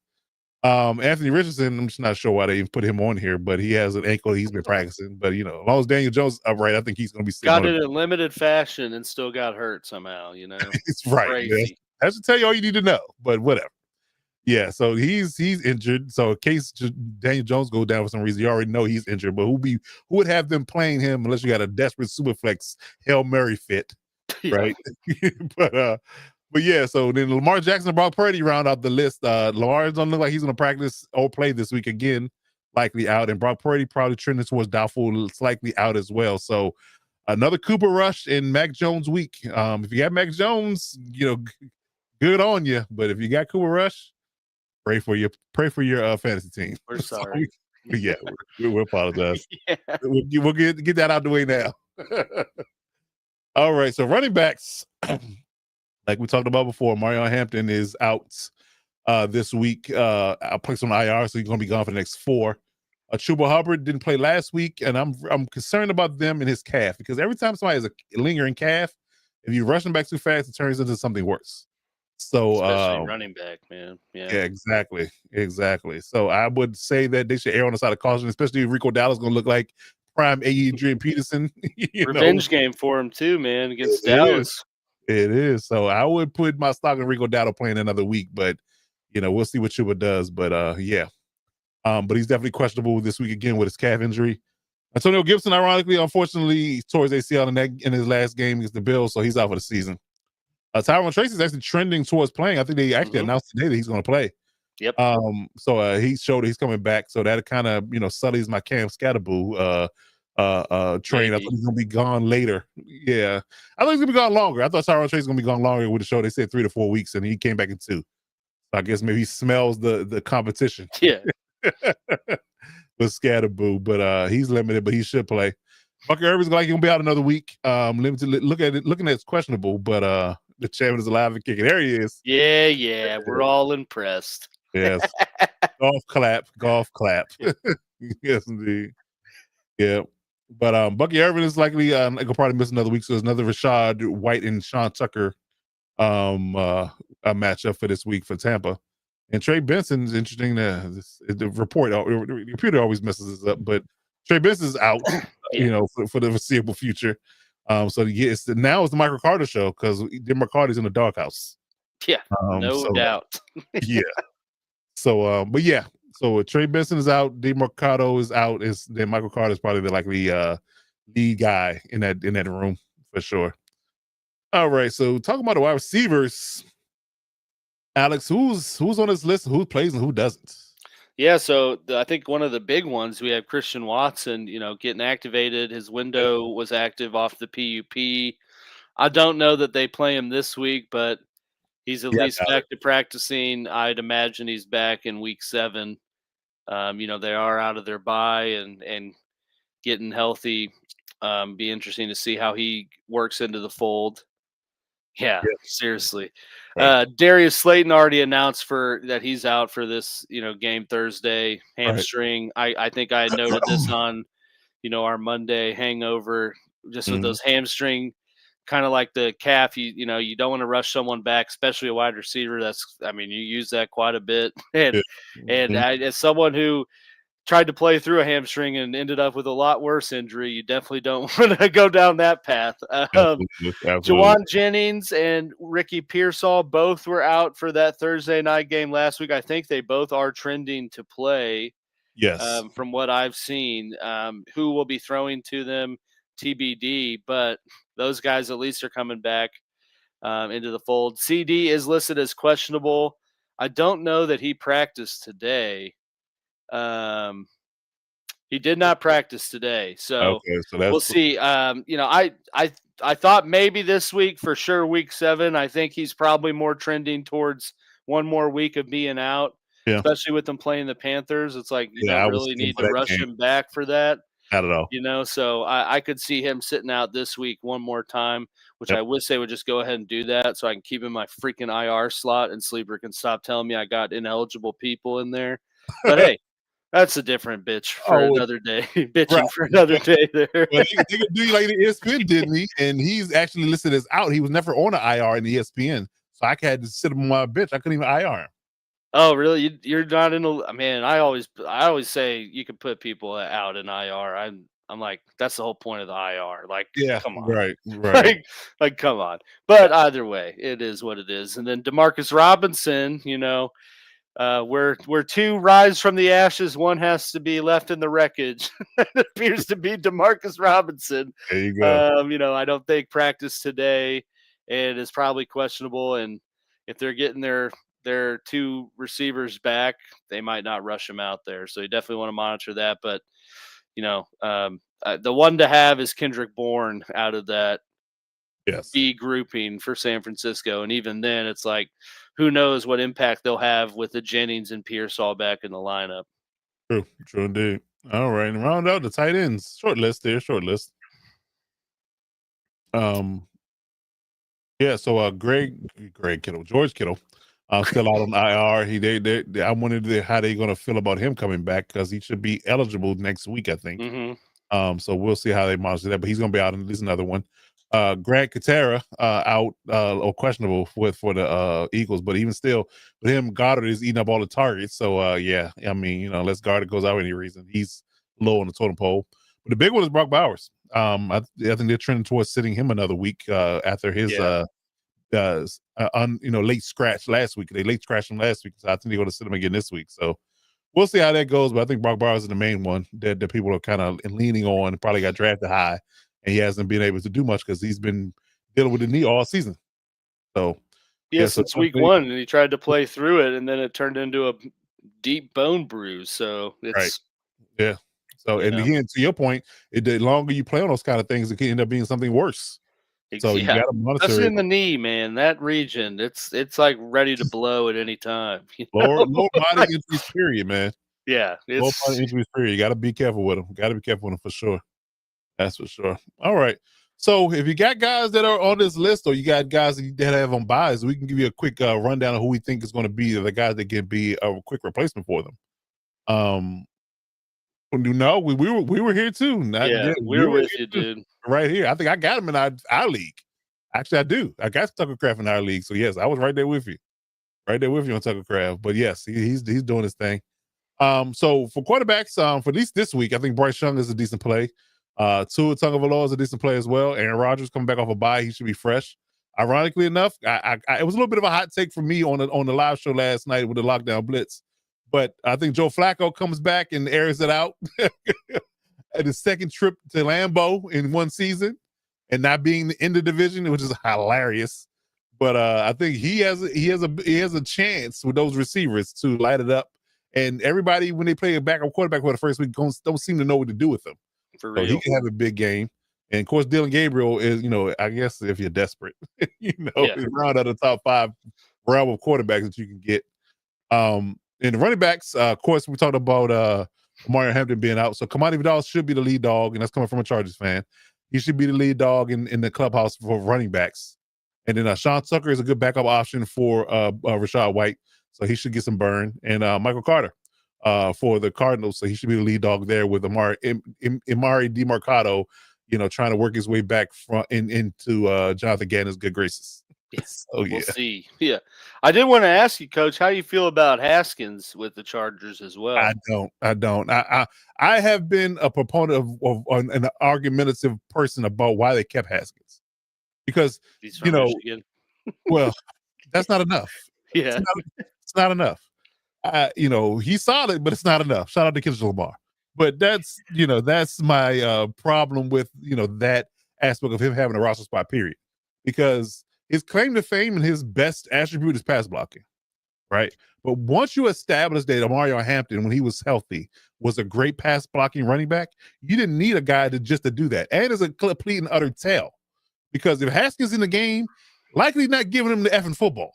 A: Anthony Richardson, I'm just not sure why they even put him on here, but he has an ankle he's been practicing. But as long as Daniel Jones is upright, I think he's going to be
B: got it in limited fashion and still got hurt somehow.
A: It's right. That should tell you all you need to know, but whatever. Yeah, so he's injured. So in case Daniel Jones goes down for some reason, you already know he's injured. But who would have them playing him unless you got a desperate superflex Hail Mary fit, right? But yeah, so then Lamar Jackson and Brock Purdy round out the list. Lamar doesn't look like he's going to practice or play this week again, likely out. And Brock Purdy probably trending towards doubtful, it's likely out as well. So another Cooper Rush and Mac Jones week. If you got Mac Jones, good on you. But if you got Cooper Rush, pray for your fantasy team.
B: We're sorry.
A: We apologize. We'll get that out the way now. All right, so running backs, like we talked about before, Marion Hampton is out this week. I'll place on IR, so he's going to be gone for the next 4. Chuba Hubbard didn't play last week, and I'm concerned about them and his calf because every time somebody has a lingering calf, if you rush them back too fast, it turns into something worse. So,
B: especially running back, man.
A: yeah, exactly. So I would say that they should err on the side of caution, especially if Rico Dallas going to look like prime Adrian Peterson.
B: Revenge game for him too, man, against
A: It
B: Dallas.
A: It is. So I would put my stock in Rico Dowdle playing another week, but we'll see what Chuba does. But yeah. But he's definitely questionable this week again with his calf injury. Antonio Gibson, ironically, unfortunately, tore his ACL in his last game against the Bills, so he's out for the season. Tyrone Tracy is actually trending towards playing. I think they actually announced today that he's going to play.
B: Yep.
A: So he showed that he's coming back. So that kind of sullies my Cam Scatterboo train. Maybe. I thought he's gonna be gone later. Yeah, I thought he's gonna be gone longer. I thought Tyrone Tracy's gonna be gone longer with the show. They said 3 to 4 weeks, and he came back in 2. So I guess maybe he smells the competition.
B: Yeah.
A: With Scatterboo, but he's limited, but he should play. Bucky Irvin's like he's gonna be out another week. Limited. Looking at it's questionable, but the champion is alive and kicking. There he is.
B: Yeah. We're all impressed.
A: Yes. Golf clap. Yes, indeed. Yeah. But Bucky Irvin is likely he'll probably miss another week. So there's another Rashad White and Sean Tucker a matchup for this week for Tampa. And Trey Benson's interesting. The computer always messes this up, but Trey Benson's out, for the foreseeable future. So now it's the Michael Carter show because Demar Carter's in the doghouse.
B: Yeah, no doubt.
A: Yeah. So, but yeah. So Trey Benson is out. DeMarcado is out. Then Michael Carter is probably the likely lead guy in that room for sure. All right. So talking about the wide receivers, Alex, who's on this list? Who plays and who doesn't?
B: Yeah. So I think one of the big ones we have Christian Watson. Getting activated. His window was active off the PUP. I don't know that they play him this week, but he's at least back to practicing. I'd imagine he's back in week 7. They are out of their bye and getting healthy. Be interesting to see how he works into the fold. Yeah. Seriously. Right. Darius Slayton already announced that he's out for this, game Thursday, hamstring. Right. I think I noted this on, our Monday hangover, just with those hamstring. Kind of like the calf, you don't want to rush someone back, especially a wide receiver. You use that quite a bit. And as someone who tried to play through a hamstring and ended up with a lot worse injury, you definitely don't want to go down that path. Absolutely. Jawan Jennings and Ricky Pearsall both were out for that Thursday night game last week. I think they both are trending to play.
A: Yes.
B: From what I've seen, who will be throwing to them, TBD, but those guys at least are coming back into the fold. CD is listed as questionable. I don't know that he practiced today. He did not practice today, so we'll see. I thought maybe this week for sure, week 7. I think he's probably more trending towards one more week of being out, especially with them playing the Panthers. It's like you don't really need to rush him back for that.
A: Not at all.
B: So I could see him sitting out this week one more time, which I wish they would just go ahead and do that so I can keep in my freaking IR slot and Sleeper can stop telling me I got ineligible people in there. But hey, that's a different bitch for another day. Bitching for another day there.
A: Well, they could do like the ESPN didn't he? And he's actually listed as out. He was never on an IR in the ESPN. So I had to sit him on my bench. I couldn't even IR him.
B: Oh, really? You're not in a man. I always say you can put people out in IR. I'm like, that's the whole point of the IR. Like, come on,
A: right.
B: like, come on. But either way, it is what it is. And then Demarcus Robinson, where 2 rise from the ashes, 1 has to be left in the wreckage. It appears to be Demarcus Robinson.
A: There you go.
B: I don't think practice today, and it's probably questionable. And if they're getting their 2 receivers back, they might not rush him out there. So you definitely want to monitor that. But, the one to have is Kendrick Bourne out of that B grouping for San Francisco. And even then, it's like, who knows what impact they'll have with the Jennings and Pearsall back in the lineup.
A: True indeed. All right. And round out the tight ends. Short list. Yeah, so George Kittle Still out on IR. I wondered how they're going to feel about him coming back because he should be eligible next week, I think. So we'll see how they monitor that, but he's going to be out in at least another one. Grant Katera out or questionable for the Eagles, but even still, with him, Goddard is eating up all the targets. So yeah, I mean, unless Goddard goes out for any reason, he's low on the totem pole. But the big one is Brock Bowers. I think they're trending towards sitting him another week after his late scratch last week. They late scratched him last week, so I think they're going to sit him again this week. So we'll see how that goes. But I think Brock Bowers is the main one that people are kind of leaning on. Probably got drafted high, and he hasn't been able to do much because he's been dealing with the knee all season. So
B: since week 1, and he tried to play through it, and then it turned into a deep bone bruise. So it's
A: right. Yeah. So and again, to your point, the longer you play on those kind of things, it can end up being something worse. So you got to monitor
B: especially
A: it.
B: in the knee, man. That region, it's like ready to blow at any time.
A: Lower body injuries, period, man.
B: Yeah,
A: lower body injuries, period. You got to be careful with them. Got to be careful with them for sure. That's for sure. All right. So if you got guys that are on this list, or you got guys that have on buys, we can give you a quick rundown of who we think is going to be the guys that can be a quick replacement for them. No, we were here too.
B: We were with you, dude.
A: Right here. I think I got him in our league. Actually, I do. I got Tucker Kraft in our league. So yes, I was right there with you. Right there with you on Tucker Kraft. But yes, he's doing his thing. So for quarterbacks, for at least this week, I think Bryce Young is a decent play. Tua Tagovailoa is a decent play as well. Aaron Rodgers coming back off a bye, he should be fresh. Ironically enough, it was a little bit of a hot take for me on the live show last night with the lockdown blitz, but I think Joe Flacco comes back and airs it out at his second trip to Lambeau in one season, and not being in the division, which is hilarious. But I think he has a chance with those receivers to light it up. And everybody, when they play a backup quarterback for the first week, don't seem to know what to do with him.
B: For real.
A: So he can have a big game. And of course, Dylan Gabriel is, I guess if you're desperate, around at the top 5 realm of quarterbacks that you can get. And the running backs, of course, we talked about Mario Hampton being out. So Kamani Vidal should be the lead dog, and that's coming from a Chargers fan. He should be the lead dog in the clubhouse for running backs. And then Sean Tucker is a good backup option for Rachaad White. So he should get some burn. And Michael Carter for the Cardinals. So he should be the lead dog there with Emari DeMarcado, trying to work his way back into Jonathan Gannon's good graces.
B: Yes. So, we'll see. Yeah. I did want to ask you, Coach, how you feel about Haskins with the Chargers as well?
A: I don't. I have been a proponent of an argumentative person about why they kept Haskins. Because, well, that's not enough.
B: Yeah.
A: It's not enough. He's solid, but it's not enough. Shout out to Kendrick Lamar. But that's my problem with, that aspect of him having a roster spot, period. Because his claim to fame and his best attribute is pass blocking, right? But once you establish that Mario Hampton, when he was healthy, was a great pass blocking running back, you didn't need a guy to do that. And it's a complete and utter tell. Because if Haskins in the game, likely not giving him the effing football.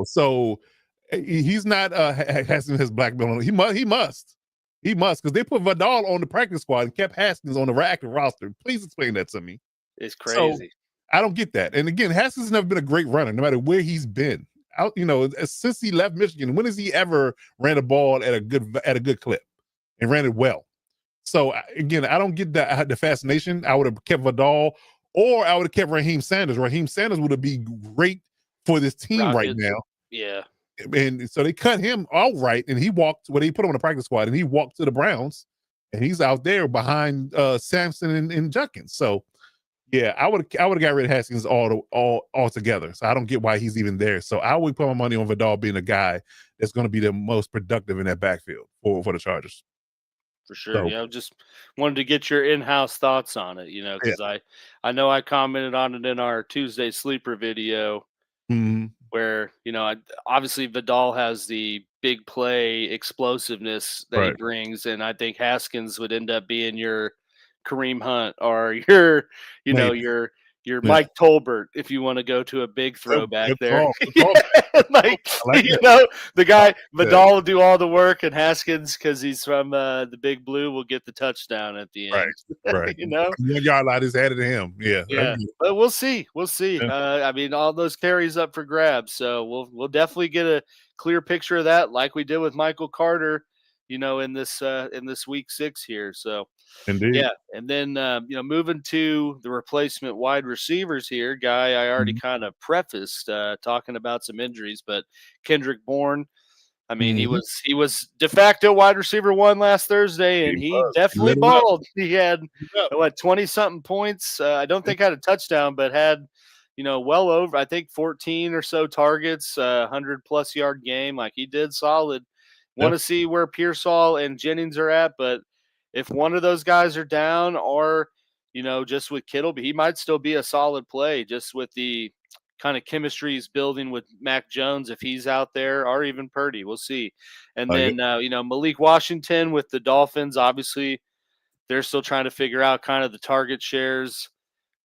A: So he's not Haskins his black belt on. He must because they put Vidal on the practice squad and kept Haskins on the active roster. Please explain that to me.
B: It's crazy.
A: So, I don't get that. And again, Haskins has never been a great runner, no matter where he's been. Since he left Michigan, when has he ever ran a ball at a good clip and ran it well? So again, I don't get the fascination. I would have kept Vidal, or I would have kept Raheem Sanders. Raheem Sanders would have been great for this team right now.
B: Yeah.
A: And so they cut him outright, and he walked. They put him on the practice squad, and he walked to the Browns, and he's out there behind Sampson and Junkins. So. Yeah, I would have got rid of Haskins all together. So I don't get why he's even there. So I would put my money on Vidal being a guy that's going to be the most productive in that backfield for the Chargers.
B: For sure. So, just wanted to get your in-house thoughts on it, because I know I commented on it in our Tuesday sleeper video where, obviously Vidal has the big play explosiveness that he brings. And I think Haskins would end up being your Kareem Hunt or your Your
A: Yeah.
B: Mike Tolbert, if you want to go to a big throwback
A: Good
B: there.
A: call, good call.
B: Like,
A: I like
B: you
A: that.
B: know, the guy,
A: that.
B: Vidal will do all the work, and Haskins, because he's from the Big Blue, will get the touchdown at the end.
A: Right.
B: You know?
A: 1 yard line is added to him. Yeah.
B: Yeah, but we'll see. We'll see.
A: Yeah.
B: I mean, all those carries up for grabs, so we'll definitely get a clear picture of that, like we did with Michael Carter, you know, in this week 6 here. So
A: Indeed.
B: yeah, and then you know, moving to the replacement wide receivers here, guy I already kind of prefaced talking about some injuries, but Kendrick Bourne. I mean, he was de facto wide receiver 1 last Thursday, and he definitely balled. He had 20-something points. I don't think had a touchdown, but had, you know, well over, I think 14 or so targets, 100+ yard game. Like, he did solid. Want to see where Pearsall and Jennings are at, but if one of those guys are down, or, you know, just with Kittle, he might still be a solid play just with the kind of chemistry he's building with Mac Jones if he's out there, or even Purdy. We'll see. And then, you know, Malik Washington with the Dolphins, obviously they're still trying to figure out kind of the target shares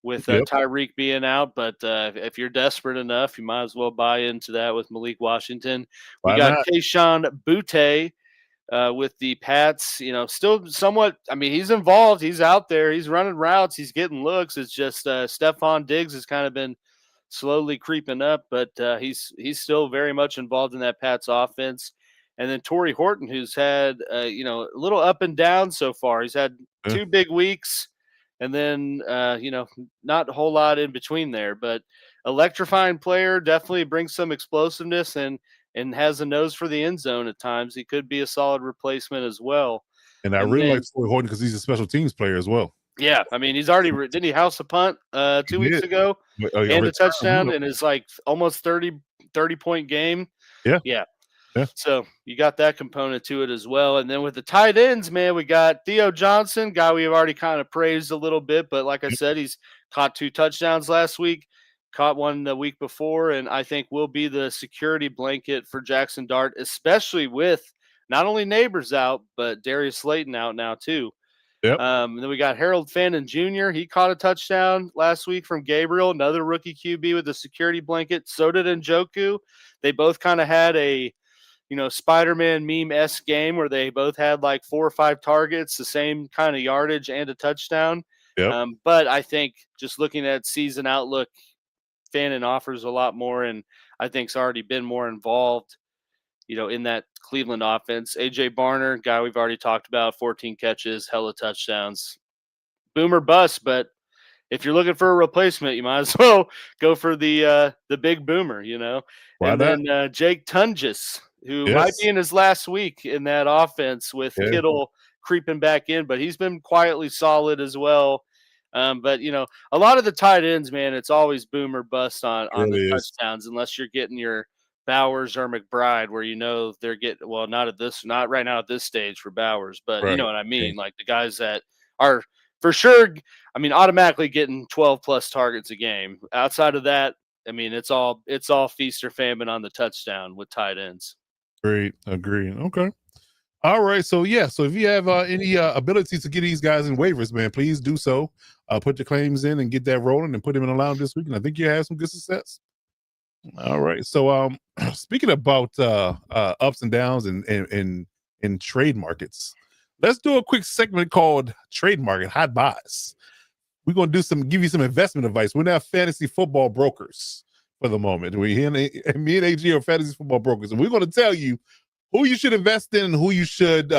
B: with Tyreek being out. But if you're desperate enough, you might as well buy into that with Malik Washington. We got Kayshon Boutte with the Pats, you know, still somewhat. I mean, he's involved. He's out there. He's running routes. He's getting looks. It's just Stephon Diggs has kind of been slowly creeping up, but he's still very much involved in that Pats offense. And then Torrey Horton, who's had you know, a little up and down so far. He's had 2 big weeks, and then you know, not a whole lot in between there. But electrifying player, definitely brings some explosiveness and has a nose for the end zone at times. He could be a solid replacement as well.
A: And I really like Torrey Horton because he's a special teams player as well.
B: Yeah, I mean, he's already didn't he house a punt 2 weeks ago and a touchdown in his like almost 30-point game. Yeah. So you got that component to it as well. And then with the tight ends, man, we got Theo Johnson, guy we've already kind of praised a little bit, but like I said, he's caught 2 touchdowns last week, caught one the week before, and I think will be the security blanket for Jackson Dart, especially with not only Neighbors out, but Darius Slayton out now too. And then we got Harold Fannin Jr. He caught a touchdown last week from Gabriel, another rookie QB with a security blanket. So did Njoku. They both kind of had a, you know, Spider-Man meme-esque game where they both had like 4 or 5 targets, the same kind of yardage and a touchdown. But I think just looking at season outlook, Fannin offers a lot more, and I think's already been more involved, you know, in that Cleveland offense. AJ Barner, guy we've already talked about, 14 catches, hella touchdowns. Boomer bust, but if you're looking for a replacement, you might as well go for the big boomer, you know. Then Jake Tunges, who might be in his last week in that offense with Kittle creeping back in, but he's been quietly solid as well. But, you know, a lot of the tight ends, man, it's always boomer bust on the touchdowns, unless you're getting your Bowers or McBride, where you know they're getting, well, not right now at this stage for Bowers, but you know what I mean, like the guys that are for sure, I mean, automatically getting 12+ targets a game. Outside of that, I mean, it's all feast or famine on the touchdown with tight ends.
A: Great, agreed. Okay, all right. So so if you have any ability to get these guys in waivers, man, please do so. Put your claims in and get that rolling and put them in a line this week, and I think you have some good success. All right. So speaking about ups and downs in trade markets, let's do a quick segment called Trade Market Hot Buys. We're gonna give you some investment advice. We're not fantasy football brokers for the moment. Me and AG are fantasy football brokers, and we're gonna tell you who you should invest in and who you should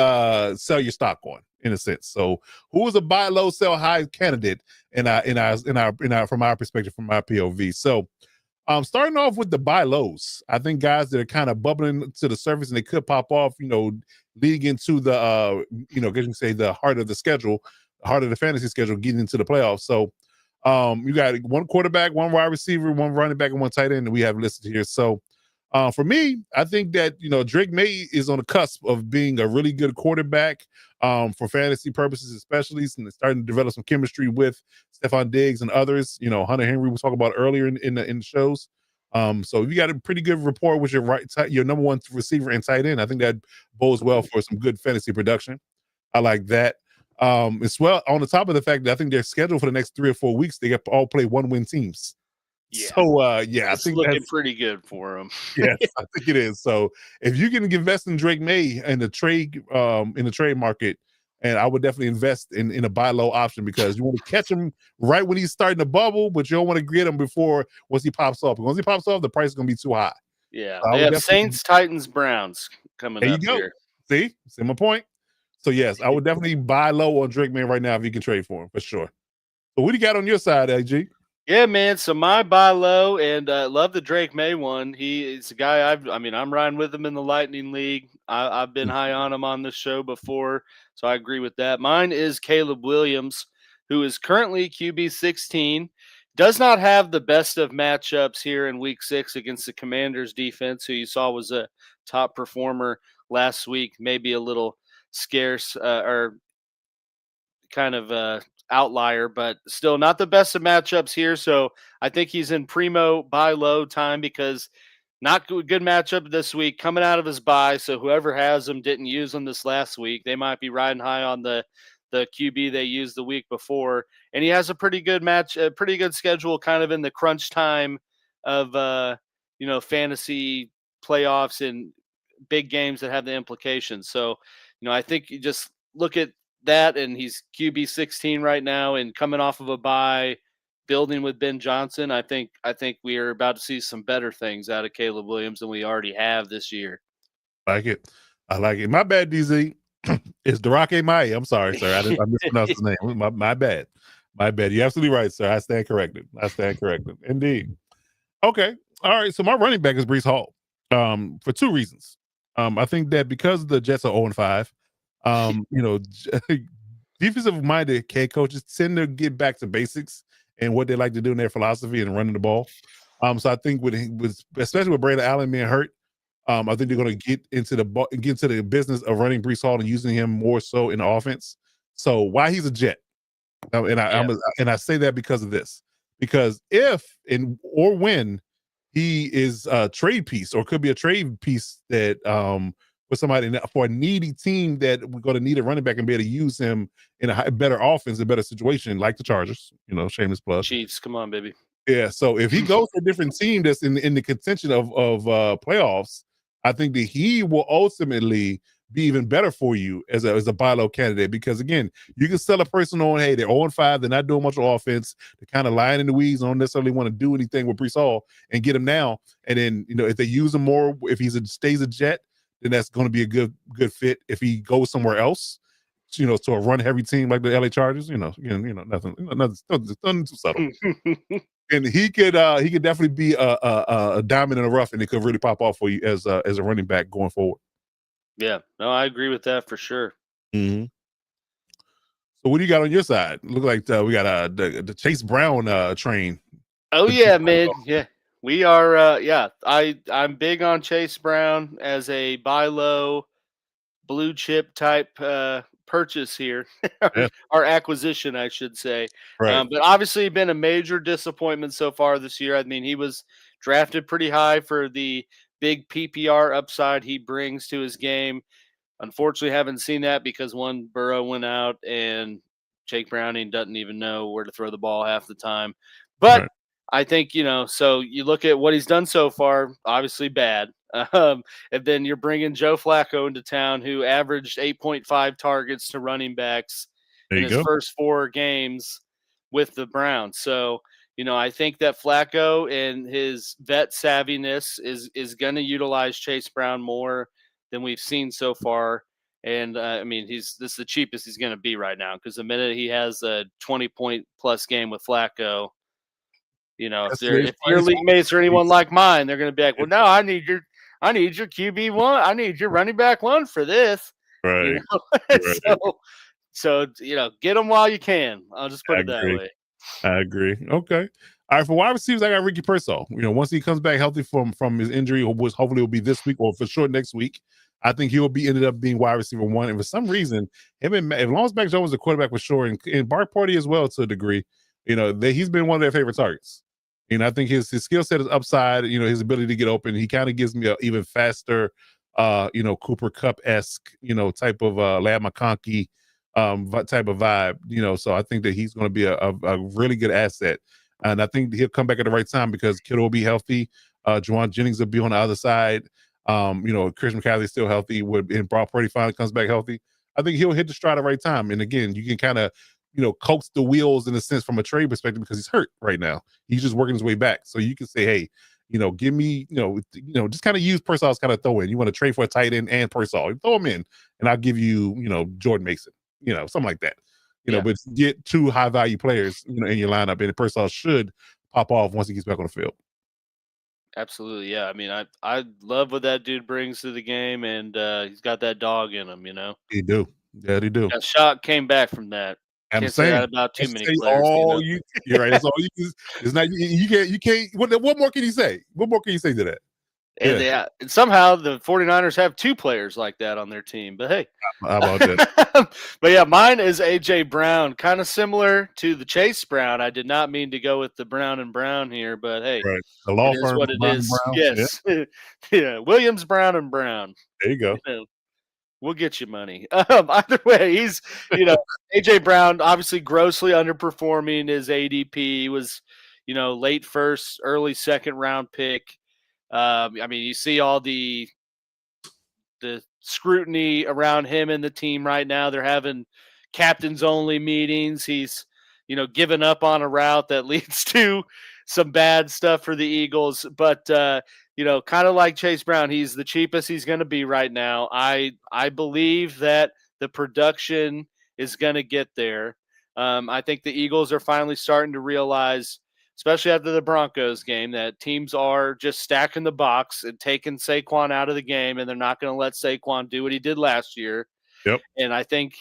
A: sell your stock on, in a sense. So who is a buy low, sell high candidate in our from our perspective, from our POV. So starting off with the buy lows, I think guys that are kind of bubbling to the surface and they could pop off, you know, leading into the, you know, you can say the heart of the schedule, heart of the fantasy schedule, getting into the playoffs. So you got 1 quarterback, 1 wide receiver, 1 running back, and 1 tight end that we have listed here. So for me, I think that, you know, Drake May is on the cusp of being a really good quarterback for fantasy purposes, especially, and starting to develop some chemistry with Stephon Diggs and others. You know, Hunter Henry was talking about earlier in the shows. So if you got a pretty good rapport with your number 1 receiver and tight end, I think that bodes well for some good fantasy production. I like that. As well, on the top of the fact that I think they're scheduled for the next 3 or 4 weeks, they get all play 1-win teams.
B: Yeah.
A: So yeah, I
B: It's
A: think
B: looking
A: that's
B: pretty good for him.
A: yes, I think it is. So if you can invest in Drake May in the trade market, and I would definitely invest in a buy low option because you want to catch him right when he's starting to bubble, but you don't want to get him before once he pops off. Once he pops off, the price is going to be too high.
B: Yeah,
A: So I
B: they
A: would
B: have
A: definitely-
B: Saints, Titans, Browns coming
A: There you
B: up
A: go.
B: here.
A: See my point. So yes, I would definitely buy low on Drake May right now if you can trade for him for sure. So what do you got on your side, AG?
B: Yeah, man. So my buy low and love the Drake May one. He's a guy I'm riding with him in the Lightning League. I've been high on him on this show before, so I agree with that. Mine is Caleb Williams, who is currently QB 16. Does not have the best of matchups here in Week 6 against the Commanders defense, who you saw was a top performer last week. Maybe a little scarce or kind of outlier, but still not the best of matchups here. So I think he's in primo buy low time because not good matchup this week coming out of his bye. So whoever has him didn't use him this last week. They might be riding high on the QB they used the week before, and he has a pretty good schedule, kind of in the crunch time of fantasy playoffs and big games that have the implications. So I think you just look at that, and he's QB 16 right now, and coming off of a bye, building with Ben Johnson. I think we are about to see some better things out of Caleb Williams than we already have this year.
A: I like it. My bad, DZ. It's Darake Mai. I'm sorry, sir. I mispronounced his name. My bad. My bad. You're absolutely right, sir. I stand corrected. Indeed. Okay. All right. So my running back is Breece Hall. For 2 reasons. I think that because the Jets are 0-5, defensive minded head coaches tend to get back to basics and what they like to do in their philosophy and running the ball. So I think especially with Braylon Allen being hurt, I think they're going to get into the business of running Breece Hall and using him more so in the offense. So why he's a Jet, and I say that because of this, because if or when he is a trade piece or could be a trade piece that for a needy team that we're going to need a running back and be able to use him in a better offense, a better situation, like the Chargers, shameless plug.
B: Chiefs, come on, baby.
A: Yeah. So if he goes to a different team that's in the contention of playoffs, I think that he will ultimately be even better for you as a buy low candidate, because again, you can sell a person on, hey, they're 0-5, they're not doing much of offense, they're kind of lying in the weeds, don't necessarily want to do anything with Breece Hall, and get him now. And then if they use him more, if he stays a Jet, then that's going to be a good fit. If he goes somewhere else, to a run heavy team like the LA Chargers, nothing too subtle. And he could definitely be a diamond in the rough, and it could really pop off for you as a running back going forward.
B: Yeah, no, I agree with that for sure.
A: Mm-hmm. So what do you got on your side? Look like we got the Chase Brown train.
B: Oh yeah, man. Yeah, we are. I'm big on Chase Brown as a buy low, blue chip type purchase here, our acquisition, I should say.
A: Right.
B: But obviously, been a major disappointment so far this year. I mean, he was drafted pretty high for the big PPR upside he brings to his game. Unfortunately, haven't seen that because one, Burrow went out, and Jake Browning doesn't even know where to throw the ball half the time. But right. I think, so you look at what he's done so far, obviously bad. And then you're bringing Joe Flacco into town, who averaged 8.5 targets to running backs in his first 4 games with the Browns. So, I think that Flacco and his vet savviness is going to utilize Chase Brown more than we've seen so far. And this is the cheapest he's going to be right now, because the minute he has a 20-point plus game with Flacco, if your league mates or anyone like mine, they're going to be like, well, no, I need your QB1. I need your running back 1 for this.
A: Right.
B: Right. So get them while you can. I'll just put it that way.
A: I agree. Okay. All right. For wide receivers, I got Ricky Pearsall. Once he comes back healthy from his injury, which hopefully will be this week or for sure next week, I think he will ended up being wide receiver 1. And for some reason, as long as Mac Jones was the quarterback for sure, and Bart Party as well to a degree, he's been one of their favorite targets. I think his skill set is upside. His ability to get open. He kind of gives me an even faster, Cooper Kupp-esque, type of Ladd McConkey type of vibe, so I think that he's going to be a really good asset. And I think he'll come back at the right time because Kittle will be healthy. Juwan Jennings will be on the other side. Chris McCaffrey is still healthy. And Brock Purdy finally comes back healthy. I think he'll hit the stride at the right time. And again, you can kind of, coax the wheels in a sense from a trade perspective because he's hurt right now. He's just working his way back. So you can say, hey, give me, just kind of use Persall's kind of throw in. You want to trade for a tight end and Persall, throw him in, and I'll give you, Jordan Mason, something like that. But get 2 high value players, in your lineup, and Persall should pop off once he gets back on the field.
B: Absolutely, yeah. I mean, I love what that dude brings to the game, and he's got that dog in him.
A: He do, yeah, he do.
B: That shot came back from that.
A: I'm
B: Can't
A: saying
B: say that about too many players.
A: You're right. That's all you can. It's not you can't. What more can you say? What more can you say to that?
B: And and somehow the 49ers have 2 players like that on their team. But hey,
A: how about that?
B: But yeah, mine is AJ Brown, kind of similar to the Chase Brown. I did not mean to go with the Brown and Brown here, but hey,
A: right. The law
B: it
A: firm
B: is what it
A: Brown
B: is.
A: Brown.
B: Yes, yeah. Williams, Brown, and Brown.
A: There you go.
B: We'll get you money. Either way, he's AJ Brown obviously grossly underperforming his ADP. He was late first, early second round pick. I mean, you see all the scrutiny around him and the team right now. They're having captains only meetings. He's, given up on a route that leads to some bad stuff for the Eagles. But, kind of like Chase Brown, he's the cheapest he's going to be right now. I believe that the production is going to get there. I think the Eagles are finally starting to realize, especially after the Broncos game, that teams are just stacking the box and taking Saquon out of the game, and they're not going to let Saquon do what he did last year.
A: Yep.
B: And I think,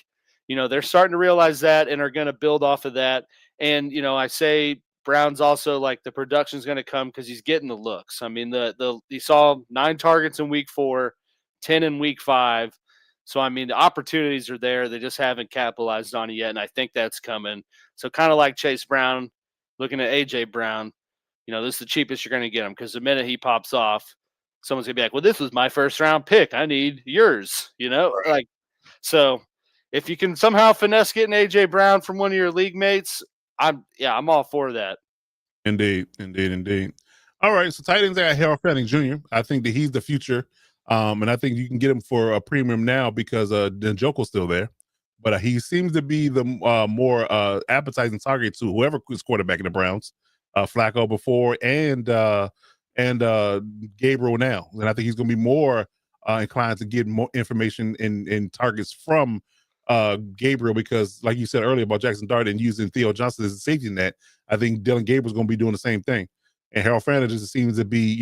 B: they're starting to realize that and are going to build off of that. And, I say Brown's also like the production's going to come because he's getting the looks. I mean, he saw 9 targets in week 4, 10 in week 5. So, I mean, the opportunities are there. They just haven't capitalized on it yet, and I think that's coming. So kind of like Chase Brown, looking at AJ Brown, this is the cheapest you're going to get him because the minute he pops off, someone's going to be like, well, this was my first round pick. I need yours,
A: Right.
B: So if you can somehow finesse getting AJ Brown from one of your league mates, I'm all for that.
A: Indeed. All right, so tight ends, I got Harold Fanning Jr. I think that he's the future, and I think you can get him for a premium now because Njoku's still there. But he seems to be the more appetizing target to whoever is quarterback in the Browns, Flacco before and Gabriel now. And I think he's going to be more inclined to get more information in targets from Gabriel because, like you said earlier about Jackson Dart and using Theo Johnson as a safety net, I think Dylan Gabriel's going to be doing the same thing. And Harold Fanning just seems to be,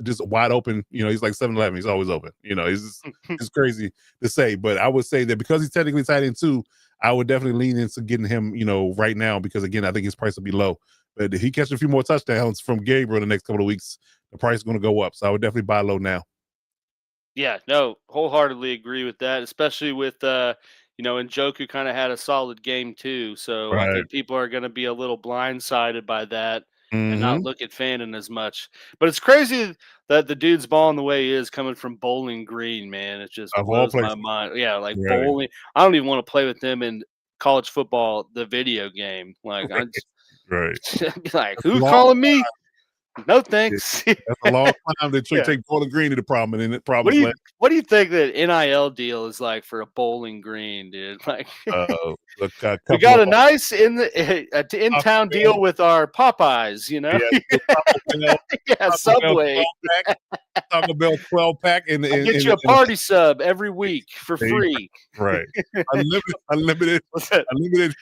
A: just wide open. He's like 7-Eleven. He's always open. It's crazy to say, but I would say that because he's technically tight end too, I would definitely lean into getting him, right now because again, I think his price will be low. But if he catches a few more touchdowns from Gabriel in the next couple of weeks, the price is going to go up. So I would definitely buy low now.
B: Yeah, no, wholeheartedly agree with that, especially with Njoku kind of had a solid game too. So
A: Right.
B: I think people are going to be a little blindsided by that. And not look at Fanning as much. But it's crazy that the dude's balling the way he is coming from Bowling Green, man. It just blows my mind. Yeah, like
A: Right.
B: bowling. I don't even want to play with them in college football, the video game. Like,
A: Right.
B: I just, like,
A: That's
B: who's
A: long
B: calling me? No thanks.
A: That's a long time to take Bowling Green to the prominent land.
B: What do you think that NIL deal is like for a Bowling Green, dude? Like, we got a nice in-town deal with our Popeyes, Yeah, Subway.
A: Taco Bell 12-pack and
B: get you a party sub every week for free.
A: Right. Unlimited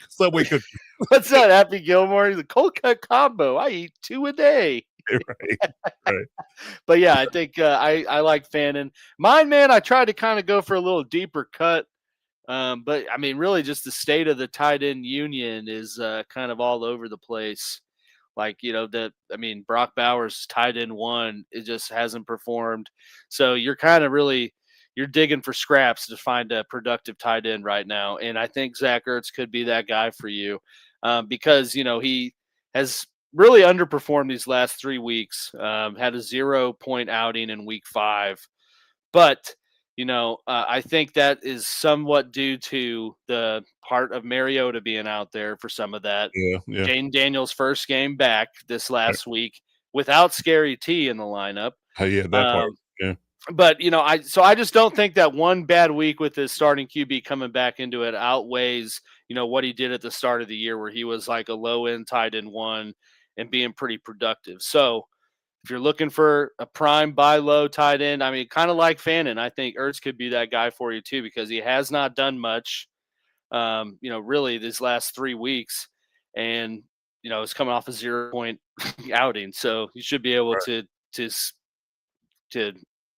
A: Subway cookies.
B: What's that, Happy Gilmore? The cold cut combo. I eat 2 a day.
A: Right.
B: But yeah, I think I like Fanning. Mine, man, I tried to kind of go for a little deeper cut. But I mean, really just the state of the tight end union is kind of all over the place. Like, Brock Bowers tight end 1, it just hasn't performed. So you're kind of you're digging for scraps to find a productive tight end right now. And I think Zach Ertz could be that guy for you because, he has really underperformed these last 3 weeks, had a 0-point outing in week 5. But, I think that is somewhat due to the part of Mariota being out there for some of that.
A: Yeah, yeah.
B: Jane Daniels' first game back this last week without Scary T in the lineup.
A: Yeah, that part. Yeah.
B: But I just don't think that one bad week with his starting QB coming back into it outweighs, what he did at the start of the year where he was like a low end tight end one and being pretty productive. So if you're looking for a prime buy low tight end, I mean, kind of like Fannin, I think Ertz could be that guy for you too, because he has not done much, really these last 3 weeks. And, it's coming off a 0-point outing. So you should be able to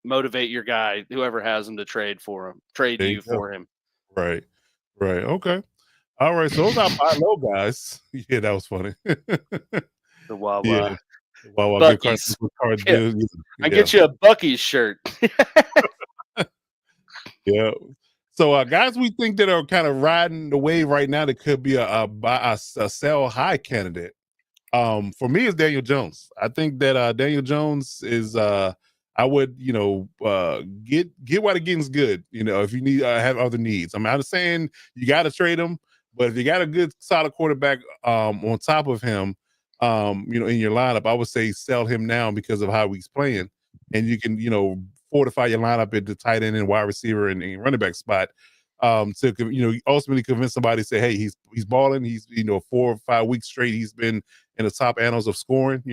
B: motivate your guy, whoever has him, to trade
A: There
B: you
A: go.
B: for him.
A: Right. Okay. All right. So those are buy low guys. Yeah, that was funny.
B: The Wawa.
A: Yeah. Wawa
B: Buc-ee's. I get you a Buc-ee's shirt.
A: Yeah. So guys we think that are kind of riding the wave right now that could be a sell high candidate. For me it's Daniel Jones. I think that Daniel Jones is I would, get while the getting's good, if you need have other needs. I'm not saying you got to trade him, but if you got a good solid quarterback on top of him, in your lineup, I would say sell him now because of how he's playing. And you can, fortify your lineup at the tight end and wide receiver and running back spot to, ultimately convince somebody to say, hey, he's balling. He's, 4 or 5 weeks straight. He's been in the top annals of scoring,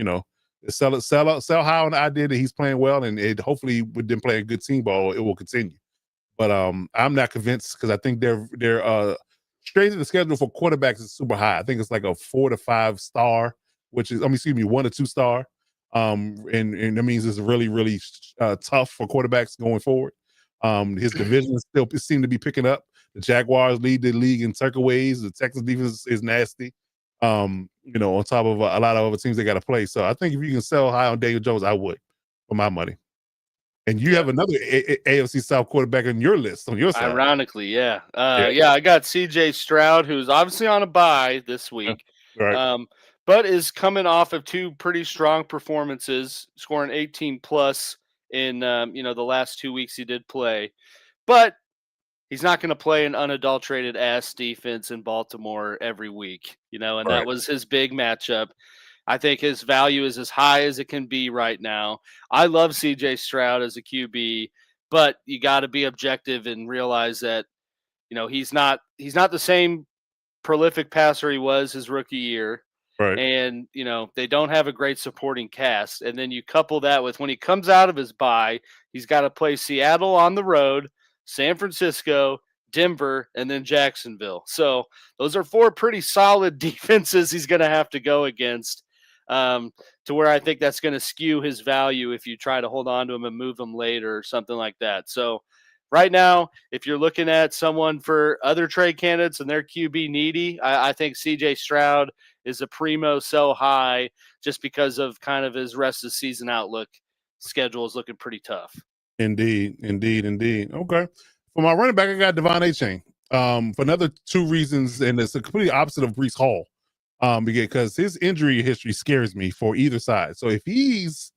A: sell high on the idea that he's playing well, and it hopefully with them playing good team ball, it will continue. But I'm not convinced because I think they're straight to the schedule for quarterbacks is super high. I think it's like a 4 to 5 star, which is 1 to 2 star. And that means it's really, really tough for quarterbacks going forward. His division still seem to be picking up. The Jaguars lead the league in takeaways. The Texas defense is nasty. On top of a lot of other teams they got to play. So I think if you can sell high on Daniel Jones, I would for my money. And you have another AFC South quarterback on your list, on your side.
B: Ironically, yeah. I got CJ Stroud, who's obviously on a bye this week,
A: right.
B: but is coming off of 2 pretty strong performances, scoring 18 plus in the last 2 weeks he did play. But he's not going to play an unadulterated ass defense in Baltimore every week, and that was his big matchup. I think his value is as high as it can be right now. I love CJ Stroud as a QB, but you got to be objective and realize that, he's not the same prolific passer he was his rookie year.
A: Right.
B: And, they don't have a great supporting cast. And then you couple that with when he comes out of his bye, he's got to play Seattle on the road, San Francisco, Denver, and then Jacksonville. So those are 4 pretty solid defenses he's going to have to go against, to where I think that's going to skew his value if you try to hold on to him and move him later or something like that. So right now, if you're looking at someone for other trade candidates and they're QB needy, I think CJ Stroud is a primo sell high just because of kind of his rest of the season outlook. Schedule is looking pretty tough.
A: Indeed. Okay. For my running back, I got Devon Achane. For another 2 reasons, and it's a completely opposite of Breece Hall. Because his injury history scares me for either side. So if he's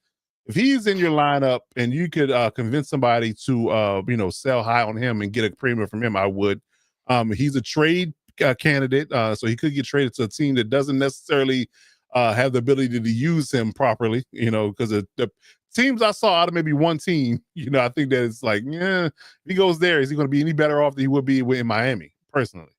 A: in your lineup and you could convince somebody to sell high on him and get a premium from him, I would. He's a trade candidate, so he could get traded to a team that doesn't necessarily have the ability to use him properly. Because the teams I saw out of maybe one team, I think that it's like, if he goes there, is he going to be any better off than he would be in Miami personally?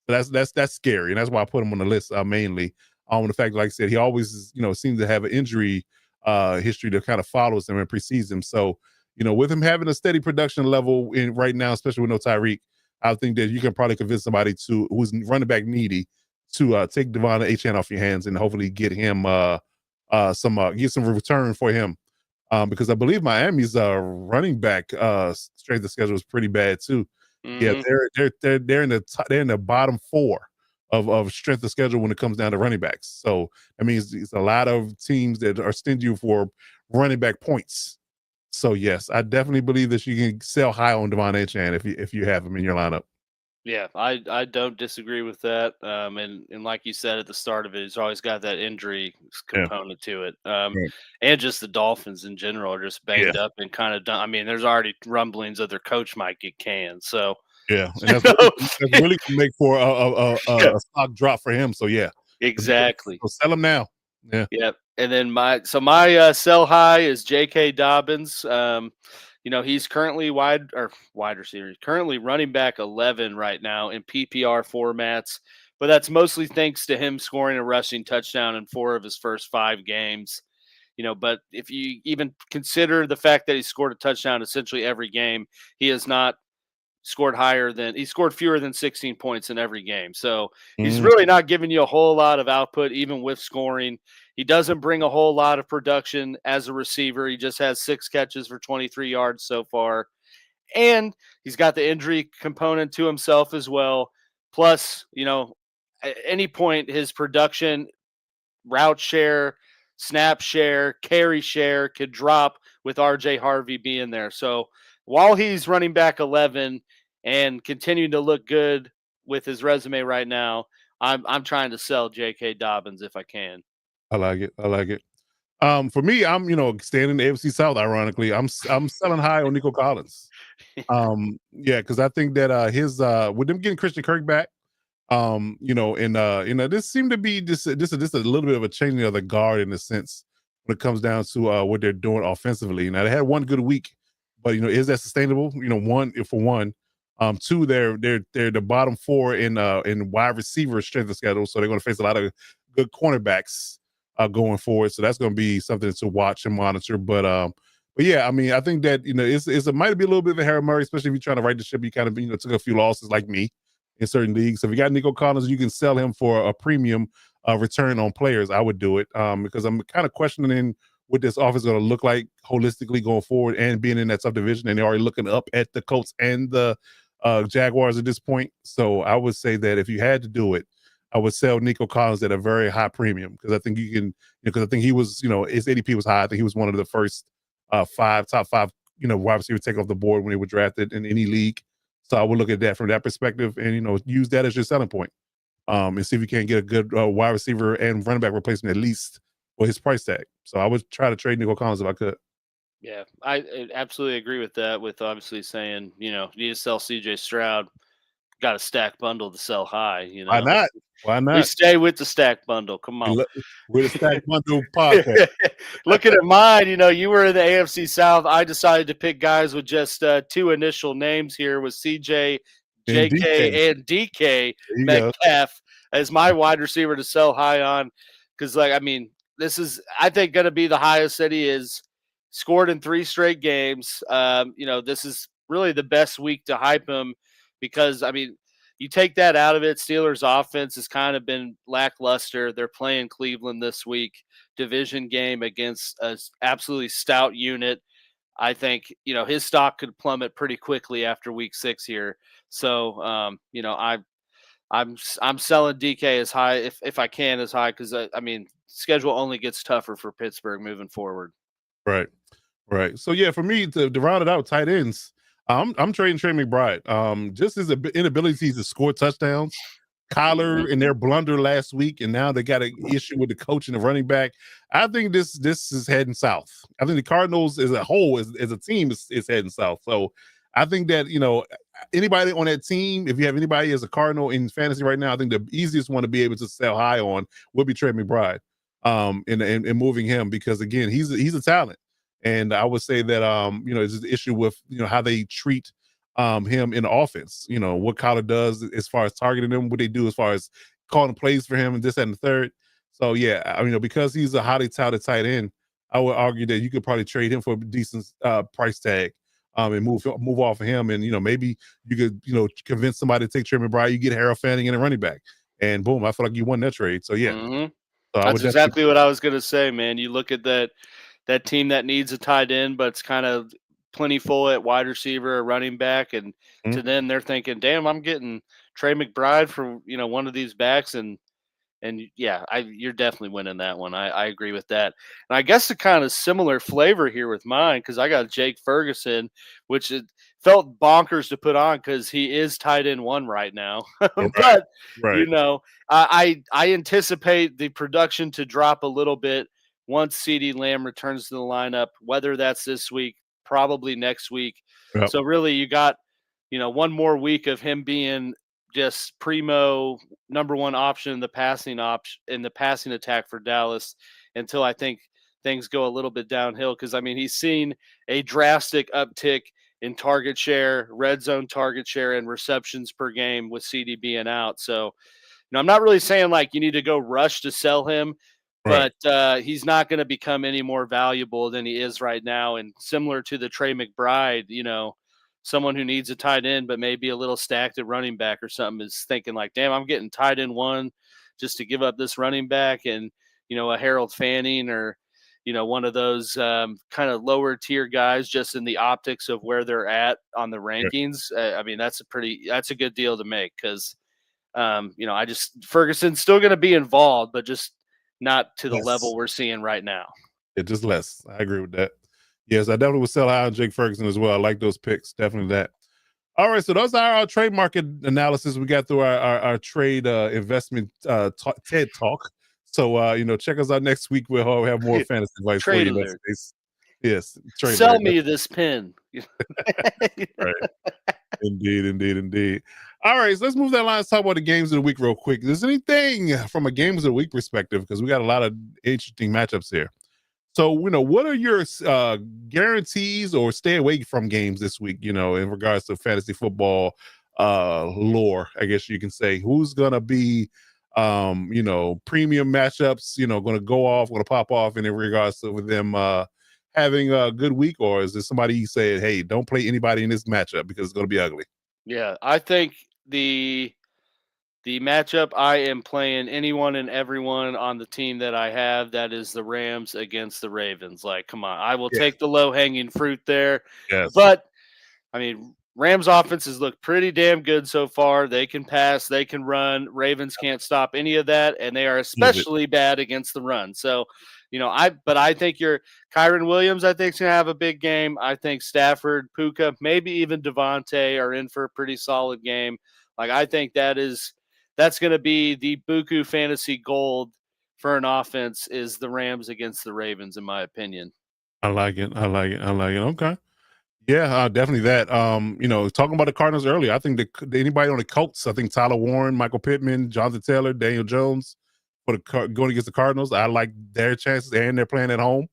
A: That's scary, and that's why I put him on the list mainly on the fact, like I said, he always seems to have an injury history that kind of follows him and precedes him. So with him having a steady production level in right now, especially with no Tyreek, I think that you can probably convince somebody who's running back needy to take Devon Achane off your hands and hopefully get him get some return for him, because I believe Miami's running back strength of schedule is pretty bad too.
B: Mm-hmm.
A: Yeah, they're in the bottom 4 of strength of schedule when it comes down to running backs. So that means it's a lot of teams that are stingy for running back points. So yes, I definitely believe that you can sell high on Devon Achane if you have him in your lineup.
B: Yeah, I don't disagree with that. And like you said at the start of it, he's always got that injury
A: Yeah.
B: component to it.
A: Right.
B: And just the Dolphins in general are just
A: Yeah.
B: banged up and kind of done. I mean, there's already rumblings that their coach might get canned. So,
A: Yeah, and
B: you know,
A: that's really gonna make for
B: yeah,
A: a stock drop for him. So yeah,
B: exactly.
A: so sell him now. Yeah.
B: Yep. And then my sell high is J.K. Dobbins. He's currently wide receiver. He's currently running back 11 right now in PPR formats, but that's mostly thanks to him scoring a rushing touchdown in 4 of his first 5 games. But if you even consider the fact that he scored a touchdown essentially every game, he has not he scored fewer than 16 points in every game. So he's
A: Mhm.
B: really not giving you a whole lot of output, even with scoring. He doesn't bring a whole lot of production as a receiver. He just has 6 catches for 23 yards so far. And he's got the injury component to himself as well. Plus, at any point, his production, route share, snap share, carry share could drop with RJ Harvey being there. So while he's running back 11 and continuing to look good with his resume right now, I'm trying to sell J.K. Dobbins if I can.
A: I like it. I like it. For me, I'm staying in the AFC South. Ironically, I'm selling high on Nico Collins. Yeah, because I think that his with them getting Christian Kirk back, this seemed to be just a little bit of a changing of the guard in a sense when it comes down to what they're doing offensively. Now they had one good week, but is that sustainable? One, if for one, two, they're the bottom 4 in wide receiver strength of schedule, so they're going to face a lot of good cornerbacks going forward. So that's going to be something to watch and monitor. But yeah, I mean, I think that it might be a little bit of a Harry Murray, especially if you're trying to right the ship. You kind of took a few losses like me in certain leagues. So if you got Nico Collins, you can sell him for a premium return on players. I would do it because I'm kind of questioning what this offense is going to look like holistically going forward, and being in that subdivision, and they're already looking up at the Colts and the Jaguars at this point. So I would say that if you had to do it, I would sell Nico Collins at a very high premium, because I think you can, because I think he was, his ADP was high. I think he was one of the first top five, wide receiver take off the board when they were drafted in any league. So I would look at that from that perspective, and use that as your selling point, and see if you can't get a good wide receiver and running back replacement at least for his price tag. So I would try to trade Nico Collins if I could.
B: Yeah, I absolutely agree with that. With obviously saying, you need to sell C.J. Stroud, got a stack bundle to sell high.
A: Why not? Why
B: We
A: not?
B: stay with the stack bundle. Come on.
A: We're the Stack Bundle podcast.
B: Looking at mine, you were in the AFC South. I decided to pick guys with just 2 initial names here, with CJ,
A: And DK.
B: JK, and DK
A: There you go.
B: Metcalf as my wide receiver to sell high on. Because, this is, I think, going to be the highest that he is. Scored in 3 straight games. This is really the best week to hype him, because, you take that out of it, Steelers offense has kind of been lackluster. They're playing Cleveland this week, division game against an absolutely stout unit. I think, his stock could plummet pretty quickly after week 6 here. So, I'm selling DK as high if I can, as high, because schedule only gets tougher for Pittsburgh moving forward.
A: Right. Right. So yeah, for me to round it out, tight ends, I'm trading Trey McBride. Just his inability to score touchdowns, Kyler and their blunder last week, and now they got an issue with the coach and the running back. I think this is heading south. I think the Cardinals as a whole, as a team, is heading south. So I think that anybody on that team, if you have anybody as a Cardinal in fantasy right now, I think the easiest one to be able to sell high on would be Trey McBride. And moving him, because again, he's a talent. And I would say that it's just the issue with how they treat him in the offense. What Kyler does as far as targeting him, what they do as far as calling plays for him, and this and the third. So yeah, because he's a highly touted tight end, I would argue that you could probably trade him for a decent price tag, and move off of him, and maybe you could convince somebody to take Trey McBride. You get Harold Fanning and a running back, and boom, I feel like you won that trade. So yeah,
B: Mm-hmm.
A: so
B: That's exactly what I was going to say, man. You look at that team that needs a tight end, but it's kind of plentiful at wide receiver or running back, and to then they're thinking, "Damn, I'm getting Trey McBride for one of these backs," and yeah, you're definitely winning that one. I agree with that, and I guess the kind of similar flavor here with mine, because I got Jake Ferguson, which is felt bonkers to put on because he is tight end 1 right now.
A: Right.
B: But
A: Right.
B: I anticipate the production to drop a little bit once CeeDee Lamb returns to the lineup, whether that's this week, probably next week.
A: Yep.
B: So really you got, one more week of him being just primo number 1 option in the passing attack for Dallas until I think things go a little bit downhill. Cause I mean, he's seen a drastic uptick in target share, red zone target share, and receptions per game with CD being out. So, I'm not really saying like you need to go rush to sell him,
A: Right.
B: but he's not going to become any more valuable than he is right now. And similar to the Trey McBride, someone who needs a tight end, but maybe a little stacked at running back or something is thinking like, damn, I'm getting tight end 1 just to give up this running back and, a Harold Fanning or, one of those kind of lower tier guys just in the optics of where they're at on the rankings. I mean, that's a good deal to make because, Ferguson's still going to be involved, but just not to the level we're seeing right now.
A: Yeah, just less. I agree with that. Yes, I definitely would sell high on Jake Ferguson as well. I like those picks. Definitely that. All right, so those are our trade market analysis. We got through our trade investment TED Talk. So, check us out next week. We'll have more fantasy advice for you. Yes.
B: Sell me this pin.
A: Right. Indeed. All right, so let's move that line. Let's talk about the games of the week real quick. Is there anything from a games of the week perspective? Because we got a lot of interesting matchups here. So, what are your guarantees or stay away from games this week, in regards to fantasy football lore, I guess you can say? Who's going to be, premium matchups, going to go off, going to pop off in regards to with them having a good week? Or is there somebody you say, hey, don't play anybody in this matchup because it's going to be ugly?
B: Yeah, I think the matchup I am playing anyone and everyone on the team that I have, that is the Rams against the Ravens. Like, come on, I will take the low-hanging fruit there.
A: Yes.
B: But, I mean, Rams offenses look pretty damn good so far. They can pass, they can run. Ravens can't stop any of that, and they are especially bad against the run. So, I think your Kyron Williams, I think, is going to have a big game. I think Stafford, Puka, maybe even Devontae are in for a pretty solid game. Like, I think that's going to be the Buku fantasy gold for an offense is the Rams against the Ravens, in my opinion.
A: I like it. Okay. Yeah, definitely that. Talking about the Cardinals earlier, I think anybody on the Colts, I think Tyler Warren, Michael Pittman, Jonathan Taylor, Daniel Jones, going against the Cardinals, I like their chances, and they're playing at home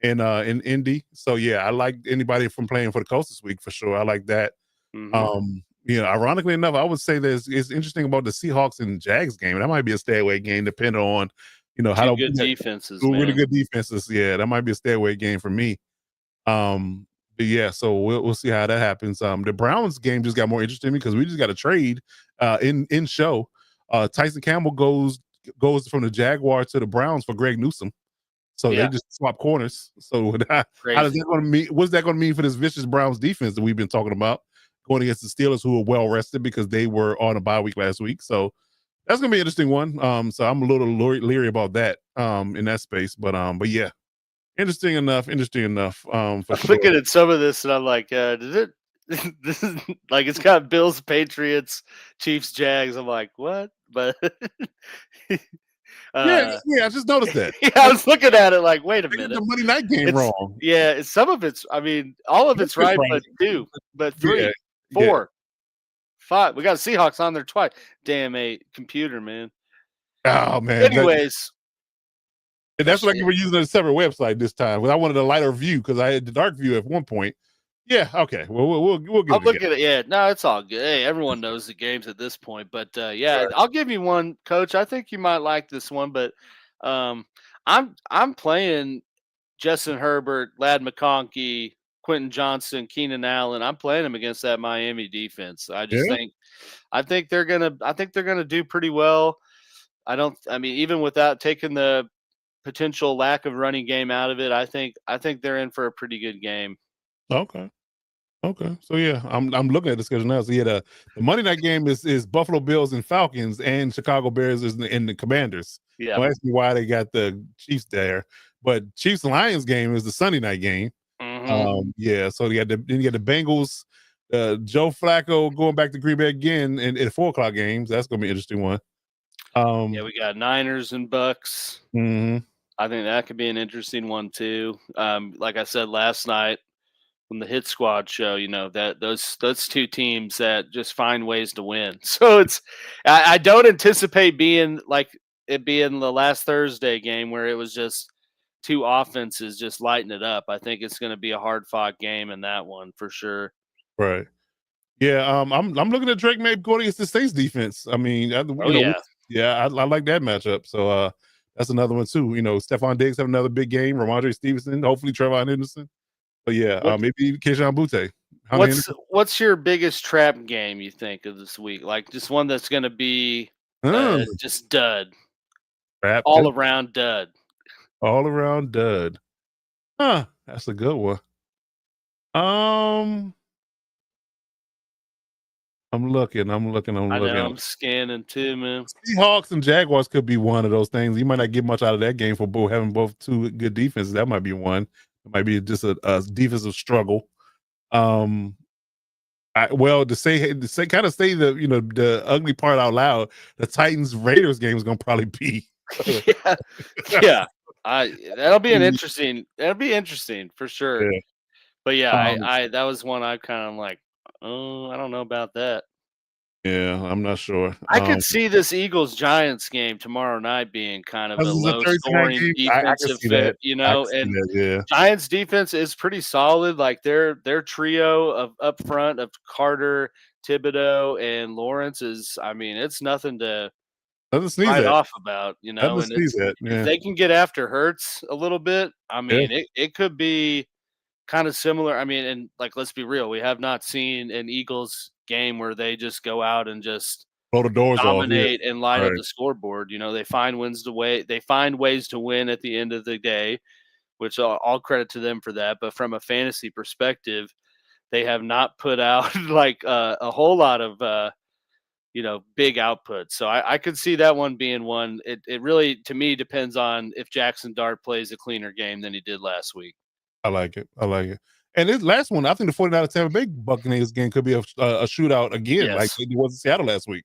A: in Indy. So yeah, I like anybody from playing for the Colts this week for sure. I like that.
B: Mm-hmm.
A: Ironically enough, I would say it's interesting about the Seahawks and Jags game. That might be a stay away game, depending on how
B: good defenses,
A: really good defenses. Yeah, that might be a stay away game for me. But yeah, so we'll see how that happens. The Browns game just got more interesting because we just got a trade in show. Tyson Campbell goes from the Jaguars to the Browns for Greg Newsome. So they just swap corners. So how is that going to mean? What's that going to mean for this vicious Browns defense that we've been talking about going against the Steelers, who are well rested because they were on a bye week last week? So that's going to be an interesting one. So I'm a little leery about that in that space. But yeah. Interesting enough.
B: I'm looking at some of this and I'm like, this is like it's got Bills, Patriots, Chiefs, Jags. I'm like, what? But
A: I just noticed that.
B: Yeah, I was looking at it like, wait a minute,
A: the Monday night game wrong.
B: Yeah, some of it's. I mean, all of it's right, but 3, 4, 5. We got Seahawks on there twice. Damn, computer, man.
A: Oh man.
B: Anyways.
A: And that's what we're using a separate website this time. I wanted a lighter view because I had the dark view at one point. Yeah, okay. Well, we'll get
B: I'll look at it. Yeah, no, it's all good. Hey, everyone knows the games at this point. But yeah, I'll give you one, Coach. I think you might like this one. But I'm playing Justin Herbert, Ladd McConkey, Quentin Johnson, Keenan Allen. I'm playing them against that Miami defense. I think they're gonna do pretty well. I mean, even without taking the potential lack of running game out of it, I think they're in for a pretty good game.
A: Okay. So yeah, I'm looking at the schedule now. So yeah, the Monday night game is Buffalo Bills and Falcons, and Chicago Bears is in the Commanders.
B: Yeah.
A: Don't ask me why they got the Chiefs there, but Chiefs Lions game is the Sunday night game.
B: Mm-hmm.
A: So you got the Bengals Joe Flacco going back to Green Bay again in 4:00 games. That's going to be an interesting one.
B: Yeah, we got Niners and Bucks.
A: Mhm.
B: I think that could be an interesting one too. Like I said last night from the Hit Squad show, that those two teams that just find ways to win. So I don't anticipate being like it being the last Thursday game where it was just two offenses just lighting it up. I think it's going to be a hard fought game in that one for sure.
A: Right. Yeah. I'm looking at Drake May going against the Saints defense. I mean, I like that matchup. So that's another one too. Stephon Diggs have another big game. Ramondre Stevenson, hopefully Trevon Henderson. But yeah, maybe Kayshon Boutte.
B: What's your biggest trap game you think of this week? Like just one that's going to be just dud, all around dud.
A: All around dud. Huh? That's a good one. I'm looking.
B: I know, I'm scanning too, man.
A: Seahawks and Jaguars could be one of those things. You might not get much out of that game for having both two good defenses. That might be one. It might be just a defensive struggle. To say the ugly part out loud, the Titans Raiders game is gonna probably be.
B: yeah. That'll be interesting for sure.
A: Yeah.
B: But yeah, that was one I kind of like. Oh, I don't know about that.
A: Yeah, I'm not sure.
B: I could see this Eagles Giants game tomorrow night being kind of a low scoring defensive fit, and Giants defense is pretty solid. Like their trio of up front of Carter, Thibodeau, and Lawrence is, it's nothing to write off about, and if they can get after Hurts a little bit, it could be kind of similar. And like, let's be real, we have not seen an Eagles game where they just go out and just
A: blow the doors
B: dominate and light up the scoreboard. They find ways to win at the end of the day, which all credit to them for that. But from a fantasy perspective, they have not put out like a whole lot of big output. So I could see that one being one. It really, to me, depends on if Jackson Dart plays a cleaner game than he did last week.
A: I like it. And this last one, I think the 49ers Tampa Bay Buccaneers game could be a shootout again, like it was in Seattle last week.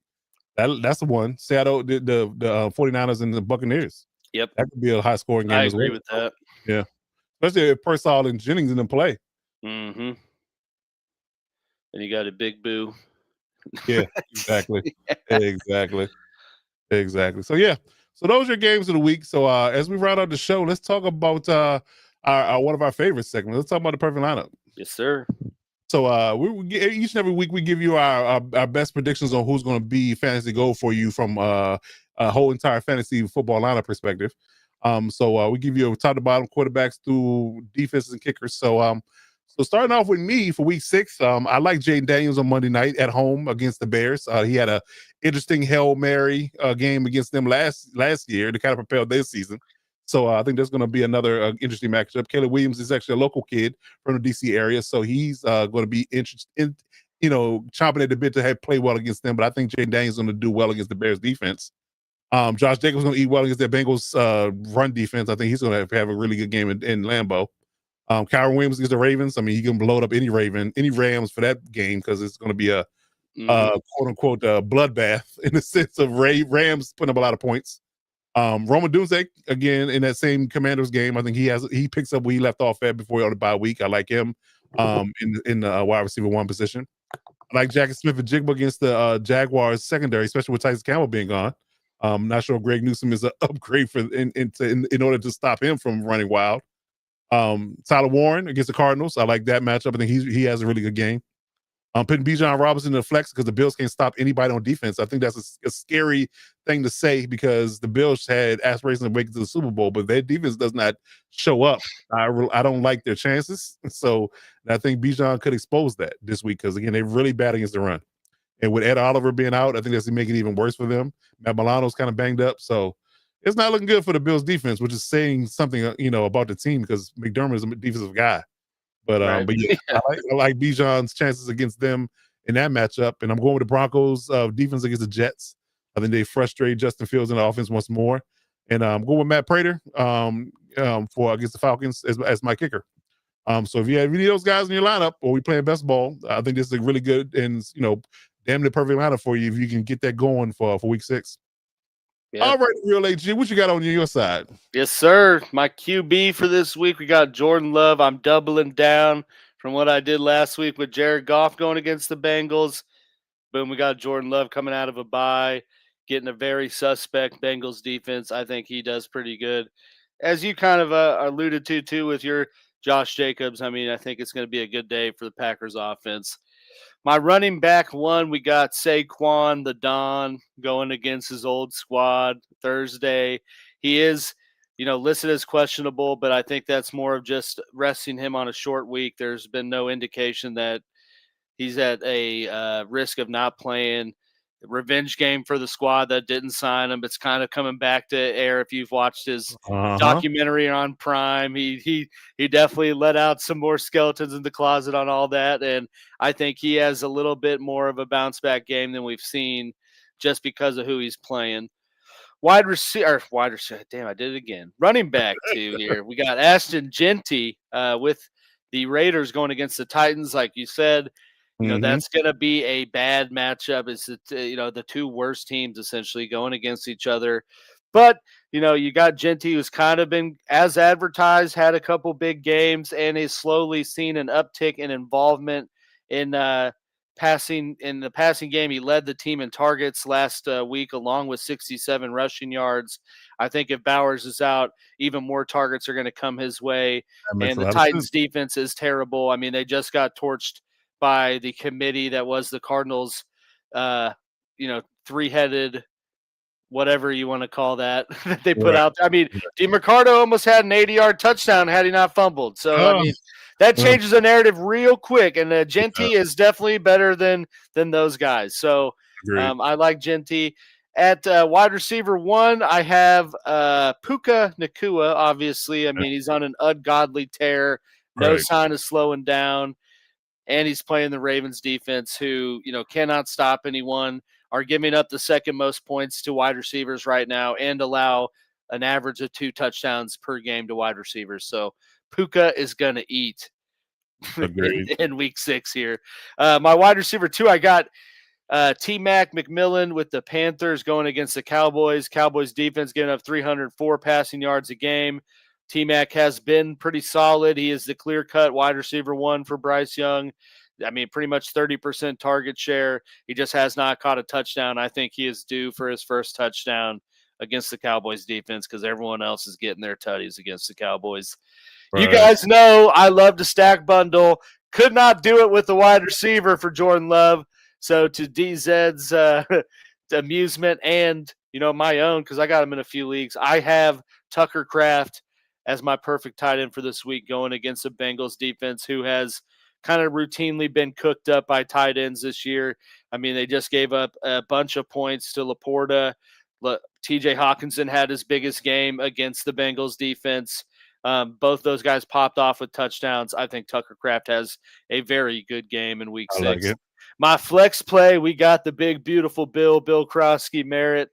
A: That's the one. Seattle, the 49ers and the Buccaneers.
B: Yep.
A: That could be a high scoring game
B: as well. I agree with that.
A: Yeah. Especially if Pearsall and Jennings in the play.
B: Mm-hmm. And you got a big boo.
A: Yeah, exactly. Exactly. So yeah. So those are your games of the week. So as we round out the show, let's talk about our one of our favorite segments. Let's talk about the perfect lineup.
B: Yes, sir.
A: So we each and every week we give you our best predictions on who's going to be fantasy gold for you from a whole entire fantasy football lineup perspective. So we give you a top to bottom quarterbacks through defenses and kickers. So starting off with me for week 6, I like Jayden Daniels on Monday night at home against the Bears. He had a interesting Hail Mary game against them last year to kind of propel their season. So I think there's going to be another interesting matchup. Caleb Williams is actually a local kid from the DC area, so he's going to be interested in, chomping at the bit to play well against them. But I think Jayden Daniels is going to do well against the Bears defense. Josh Jacobs is going to eat well against their Bengals run defense. I think he's going to have a really good game in Lambeau. Kyron Williams against the Ravens. He can load up any Rams for that game because it's going to be a quote unquote bloodbath in the sense of Rams putting up a lot of points. Roman Dunze again in that same Commanders game. I think he picks up where he left off at before on the bye week. I like him in the wide receiver 1 position. I like Jackson Smith-Njigba against the Jaguars secondary, especially with Tyson Campbell being gone. I'm not sure Greg Newsome is an upgrade in order to stop him from running wild. Tyler Warren against the Cardinals. I like that matchup. I think he has a really good game. Putting Bijan Robinson in the flex because the Bills can't stop anybody on defense. I think that's a scary thing to say because the Bills had aspirations to make it to the Super Bowl, but their defense does not show up. I don't like their chances. So I think Bijan could expose that this week because, again, they're really bad against the run. And with Ed Oliver being out, I think that's making it even worse for them. Matt Milano's kind of banged up. So it's not looking good for the Bills defense, which is saying something, about the team because McDermott is a defensive guy. But yeah, I like Bijan's chances against them in that matchup. And I'm going with the Broncos defense against the Jets. I think they frustrate Justin Fields in the offense once more. And I'm going with Matt Prater for against the Falcons as my kicker. So if you have any of those guys in your lineup, or we playing best ball, I think this is a really good and damn near perfect lineup for you if you can get that going for week 6.
B: Yeah.
A: All right, Real AG, what you got on your side?
B: Yes, sir. My QB for this week, we got Jordan Love. I'm doubling down from what I did last week with Jared Goff going against the Bengals. Boom, we got Jordan Love coming out of a bye, getting a very suspect Bengals defense. I think he does pretty good. As you kind of alluded to, too, with your Josh Jacobs, I mean, I think it's going to be a good day for the Packers offense. My running back one, we got Saquon the Don going against his old squad Thursday. He is, listed as questionable, but I think that's more of just resting him on a short week. There's been no indication that he's at a risk of not playing. Revenge game for the squad that didn't sign him. It's kind of coming back to air if you've watched his documentary on Prime. He definitely let out some more skeletons in the closet on all that, and I think he has a little bit more of a bounce back game than we've seen just because of who he's playing. Wide receiver. Damn, I did it again. Running back too here. We got Ashton Jeanty with the Raiders going against the Titans, like you said. That's going to be a bad matchup. It's the two worst teams essentially going against each other. But, you got Jeanty, who's kind of been, as advertised, had a couple big games and is slowly seen an uptick in involvement in passing. In the passing game, he led the team in targets last week, along with 67 rushing yards. I think if Bowers is out, even more targets are going to come his way. And the Titans defense is terrible. I mean, they just got torched by the committee that was the Cardinals, three-headed, whatever you want to call that, that they put out. I mean, DeMarcado almost had an 80-yard touchdown had he not fumbled. So, I mean, that changes the narrative real quick. And Jeanty is definitely better than those guys. So, I like Jeanty. At wide receiver one, I have Puka Nacua, obviously. I mean, he's on an ungodly tear. No sign of slowing down. And he's playing the Ravens defense, who, cannot stop anyone, are giving up the second most points to wide receivers right now and allow an average of 2 touchdowns per game to wide receivers. So Puka is going to eat in week 6 here. My wide receiver 2, I got T-Mac McMillan with the Panthers going against the Cowboys. Cowboys defense giving up 304 passing yards a game. T-Mac has been pretty solid. He is the clear-cut wide receiver 1 for Bryce Young. I mean, pretty much 30% target share. He just has not caught a touchdown. I think he is due for his first touchdown against the Cowboys defense because everyone else is getting their tutties against the Cowboys. You guys know I love to stack bundle. Could not do it with the wide receiver for Jordan Love. So to DZ's amusement and, my own, because I got him in a few leagues, I have Tucker Kraft as my perfect tight end for this week going against the Bengals defense, who has kind of routinely been cooked up by tight ends this year. I mean, they just gave up a bunch of points to Laporta. TJ Hawkinson had his biggest game against the Bengals defense. Both those guys popped off with touchdowns. I think Tucker Kraft has a very good game in week 6. Like my flex play, we got the big, beautiful Bill Krosky Merritt.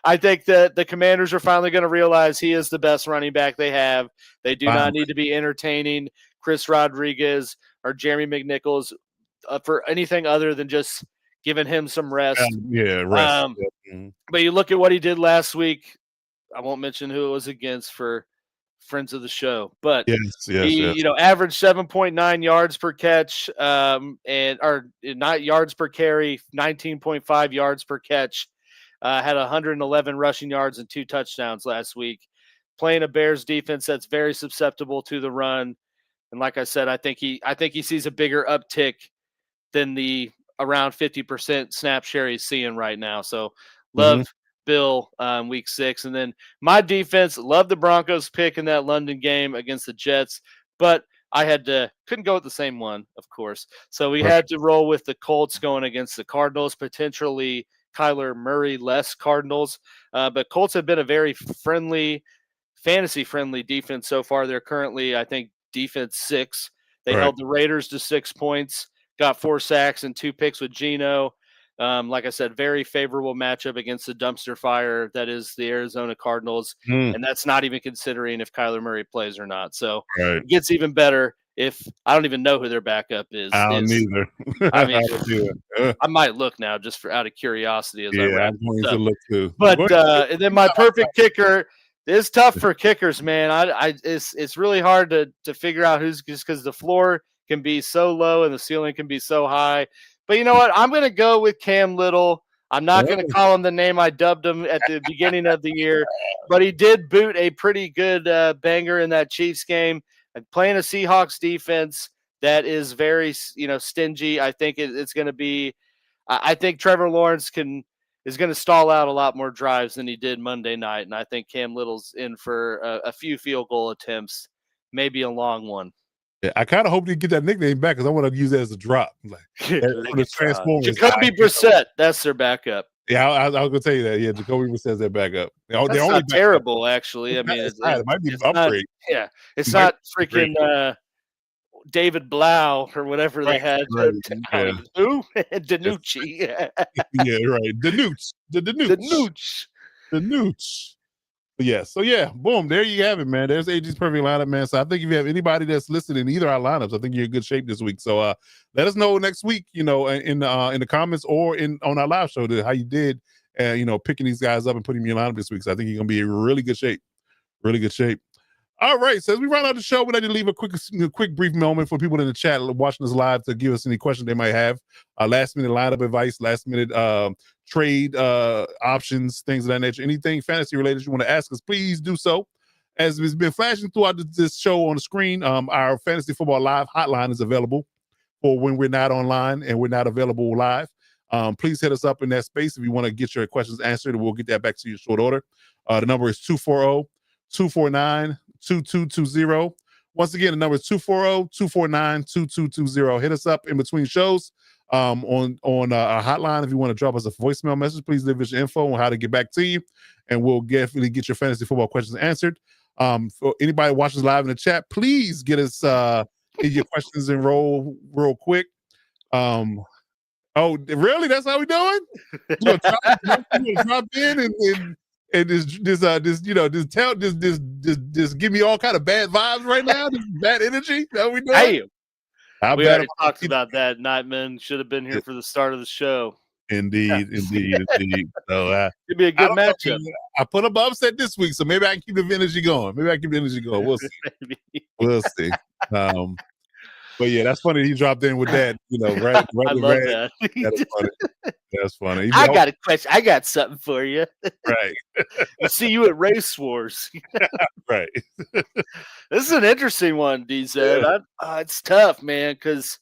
B: I think that the Commanders are finally going to realize he is the best running back they have. They do not need to be entertaining Chris Rodriguez or Jeremy McNichols for anything other than just giving him some rest.
A: Rest.
B: But you look at what he did last week. I won't mention who it was against for friends of the show, but he averaged 7.9 yards per catch, or not yards per carry, 19.5 yards per catch. Had 111 rushing yards and 2 touchdowns last week. Playing a Bears defense that's very susceptible to the run, and like I said, I think he sees a bigger uptick than the around 50% snap share he's seeing right now. So love Bill week 6, and then my defense, love the Broncos pick in that London game against the Jets, but I couldn't go with the same one, of course. So we had to roll with the Colts going against the Cardinals, potentially Kyler Murray-less Cardinals. But Colts have been a very fantasy-friendly defense so far. They're currently, I think, defense 6. They held the Raiders to 6 points, got 4 sacks and 2 picks with Geno. Like I said, very favorable matchup against the dumpster fire that is the Arizona Cardinals.
A: Mm,
B: And that's not even considering if Kyler Murray plays or not. So
A: right.
B: it gets even better if I don't even know who their backup is.
A: I don't either.
B: I mean,
A: Yeah,
B: I might look now just for out of curiosity as I
A: yeah,
B: wrap
A: I'm going
B: this
A: to
B: up.
A: look too.
B: But and then my perfect kicker is tough for kickers, man. It's really hard to figure out who's, just because the floor can be so low and the ceiling can be so high. But you know what? I'm going to go with Cam Little. I'm not going to call him the name I dubbed him at the beginning of the year, but he did boot a pretty good banger in that Chiefs game. And playing a Seahawks defense that is very, stingy. I think it's going to be. I think Trevor Lawrence is going to stall out a lot more drives than he did Monday night, and I think Cam Little's in for a few field goal attempts, maybe a long one.
A: Yeah, I kind of hope they get that nickname back because I want to use that as a drop. Like, the Transformers.
B: Jacoby Brissett, that's their backup.
A: Yeah, I was going to tell you that. Yeah, Jacoby Brissett their backup.
B: That's not terrible, actually. I mean,
A: it might be an upgrade.
B: It's not freaking David Blau or whatever they had.
A: Right. Yeah.
B: Who? Danucci.
A: Yeah, right. The Nooch. Yeah. So yeah, boom. There you have it, man. There's AG's perfect lineup, man. So I think if you have anybody that's listed in either our lineups, I think you're in good shape this week. So let us know next week, in the comments or on our live show how you did, picking these guys up and putting them in your lineup this week. So I think you're gonna be in really good shape. Really good shape. All right, so as we round out the show, we'd like to leave a quick brief moment for people in the chat watching us live to give us any questions they might have. Last minute lineup advice, last minute trade options, things of that nature. Anything fantasy related you want to ask us, please do so. As it's been flashing throughout this show on the screen, our Fantasy Football Live hotline is available for when we're not online and we're not available live. Please hit us up in that space if you want to get your questions answered, and we'll get that back to you in short order. The number is 240-249-2220. Once again, the number is 240-249-2220. Hit us up in between shows on our hotline. If you want to drop us a voicemail message, please leave us your info on how to get back to you, and we'll definitely get your fantasy football questions answered. For anybody watching live in the chat, please get us your questions in real quick. Oh, really? That's how we doing? You gonna drop in and just give me all kind of bad vibes right now, this bad energy that we doing.
B: Hey, we already talked about that. Nightman should have been here for the start of the show.
A: Indeed. So
B: it'd be a good matchup.
A: I put up upset this week, so maybe I can keep the energy going. We'll see. We'll see. But yeah, that's funny. He dropped in with that, right?
B: I love that.
A: That's funny. That's funny.
B: I got a question. I got something for you.
A: Right.
B: We'll see you at Race Wars.
A: Right.
B: This is an interesting one, DZ. Yeah. It's tough, man, because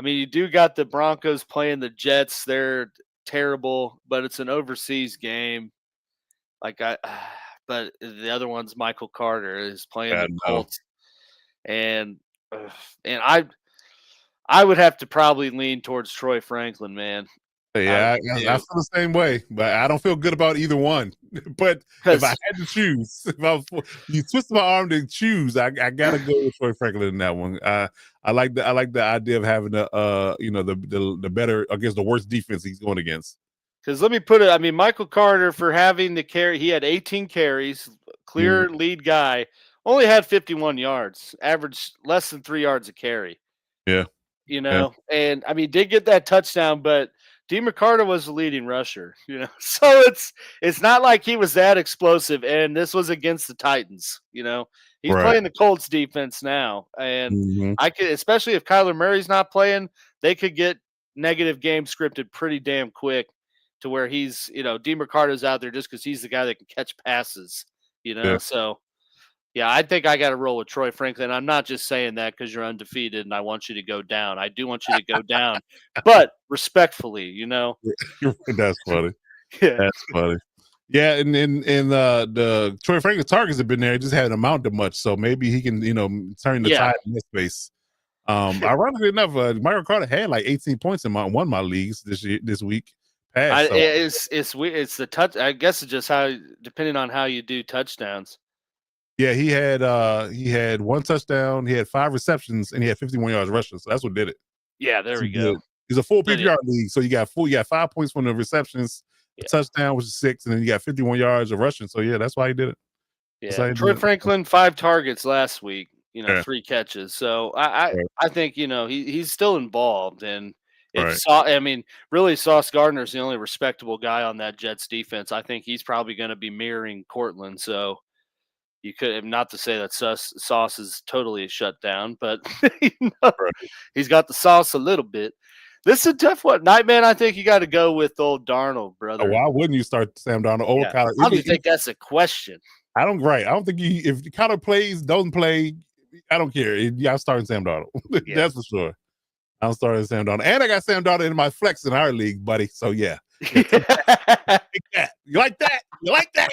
B: you do got the Broncos playing the Jets. They're terrible, but it's an overseas game. But the other one's Michael Carter is playing the Colts, and I would have to probably lean towards Troy Franklin, man.
A: Yeah, I feel the same way, but I don't feel good about either one. But if I had to choose, you twist my arm to choose, I gotta go with Troy Franklin in that one. I like the idea of having the better against the worst defense he's going against.
B: Because let me put it, Michael Carter, for having the carry, he had 18 carries, clear lead guy, only had 51 yards, averaged less than 3 yards a carry.
A: Yeah.
B: And did get that touchdown, but DeMarcado was the leading rusher, so it's not like he was that explosive. And this was against the Titans, he's playing the Colts defense now. And I could, especially if Kyler Murray's not playing, they could get negative game scripted pretty damn quick to where he's, DeMarcado's out there just because he's the guy that can catch passes, so. Yeah, I think I got to roll with Troy Franklin. I'm not just saying that because you're undefeated and I want you to go down. I do want you to go down, but respectfully,
A: That's funny.
B: Yeah.
A: That's funny. Yeah, and the Troy Franklin targets have been there, just haven't amounted much. So maybe he can, turn the tide in this space. Ironically enough, Michael Carter had like 18 points in one of my leagues this week.
B: It's the touch. I guess it's just how, depending on how you do touchdowns.
A: Yeah, he had one touchdown, he had 5 receptions, and he had 51 yards rushing. So that's what did it.
B: Yeah, there we go.
A: It's a full
B: But
A: PPR league, so you got 5 points from the receptions, a touchdown, which is 6, and then you got 51 yards of rushing. So yeah, that's why he did it.
B: Yeah, Troy Franklin 5 targets last week. 3 catches. So I think he's still involved, and really Sauce Gardner's the only respectable guy on that Jets defense. I think he's probably going to be mirroring Cortland. So you could, not to say that Sauce is totally shut down, but he's got the sauce a little bit. This is a tough one. Nightman, I think you got to go with old Darnold, brother.
A: Why wouldn't you start Sam Darnold over Kyler?
B: I don't think that's a question.
A: I don't think if Kyler plays, doesn't play, I don't care. I'm starting Sam Darnold. That's for sure. I'm starting Sam Darnold. And I got Sam Darnold in my flex in our league, buddy. So yeah. You like that? You like that?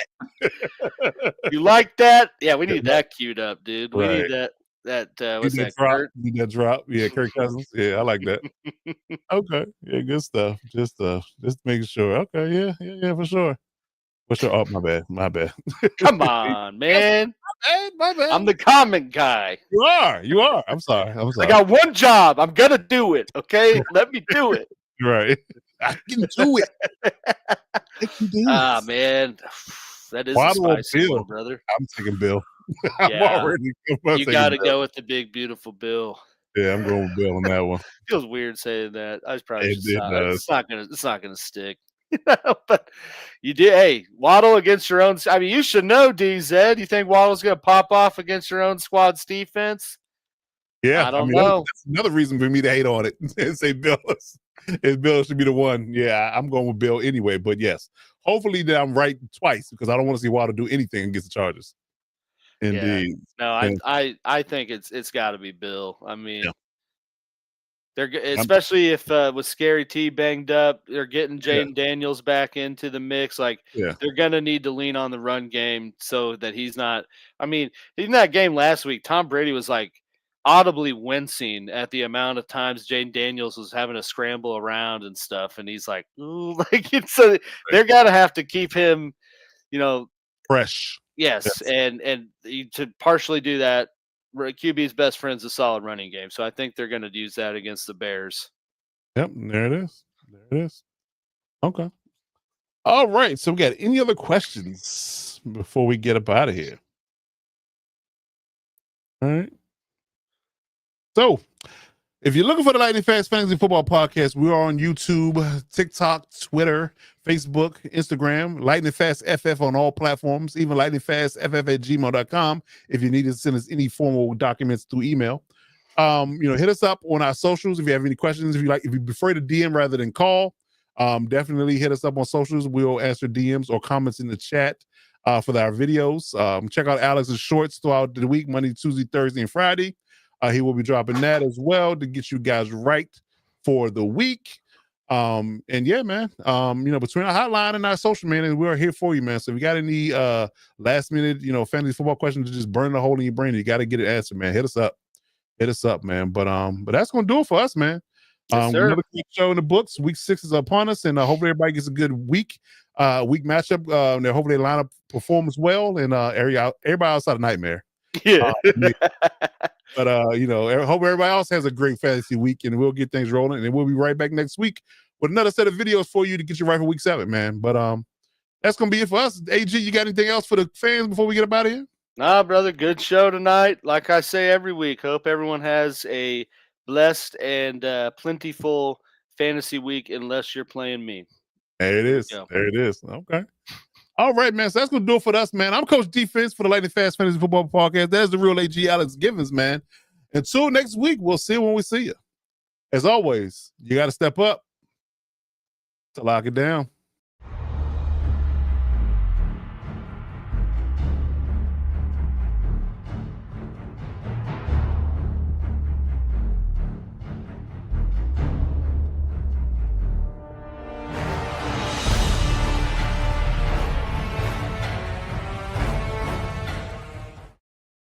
B: You like that? Yeah, we need that queued up, dude. We need that. What's that?
A: Drop? Need that drop? Yeah, Kirk Cousins. Yeah, I like that. Okay. Yeah, good stuff. Just making sure. Okay, yeah, for sure. For sure. Oh, my bad.
B: Come on, man.
A: My bad.
B: I'm the comment guy.
A: You are. I'm sorry.
B: I got one job. I'm gonna do it. Okay, let me do it.
A: Right. I can do it.
B: Man, that is a spicy one, brother.
A: I'm taking Bill.
B: You got to go with the big, beautiful Bill.
A: Yeah, I'm going with Bill on that one.
B: Feels weird saying that. I was probably it's not gonna stick. But you did. Hey, Waddle against your own. I mean, you should know, DZ. You think Waddle's gonna pop off against your own squad's defense?
A: Yeah,
B: I don't know.
A: That's another reason for me to hate on it and say Bill should be the one. Yeah, I'm going with Bill anyway. But yes, hopefully that I'm right twice because I don't want to see Waddle do anything against the Chargers. Indeed.
B: Yeah. No, I think it's got to be Bill. I mean, they're especially if with Scary T banged up, they're getting Jaden Daniels back into the mix. Like they're gonna need to lean on the run game so that he's not. I mean, in that game last week, Tom Brady was like audibly wincing at the amount of times Jaden Daniels was having to scramble around and stuff, and he's like, ooh, so they're gonna have to keep him,
A: fresh.
B: Yes, and to partially do that, QB's best friend's a solid running game, so I think they're going to use that against the Bears.
A: Yep, there it is. Okay. All right, so we got any other questions before we get up out of here? All right. So, if you're looking for the Lightning Fast Fantasy Football Podcast, we are on YouTube, TikTok, Twitter, Facebook, Instagram, Lightning Fast FF on all platforms, even lightningfastff@gmail.com if you need to send us any formal documents through email. Hit us up on our socials if you have any questions. If you prefer to DM rather than call, definitely hit us up on socials. We'll answer DMs or comments in the chat for our videos. Check out Alex's shorts throughout the week, Monday, Tuesday, Thursday, and Friday. He will be dropping that as well to get you guys right for the week. And yeah, man, between our hotline and our social, man, we're here for you, man. So if you got any last minute, fantasy football questions to just burn a hole in your brain, you got to get it answered, man. Hit us up, man. But that's going to do it for us, man.
B: Yes, sir.
A: Another quick show in the books. Week 6 is upon us, and hopefully everybody gets a good week matchup. Hopefully they line up performance well, and everybody outside of Nightmare.
B: Yeah.
A: But I hope everybody else has a great fantasy week, and we'll get things rolling. And we'll be right back next week with another set of videos for you to get you right for week 7, man. But that's gonna be it for us. AG, you got anything else for the fans before we get up out of here?
B: Nah, brother, good show tonight. Like I say every week, hope everyone has a blessed and plentiful fantasy week, unless you're playing me.
A: There it is. Okay. All right, man. So that's going to do it for us, man. I'm Coach Defense for the Lightning Fast Fantasy Football Podcast. That's the real AG Alex Givens, man. Until next week, we'll see you when we see you. As always, you got to step up to lock it down.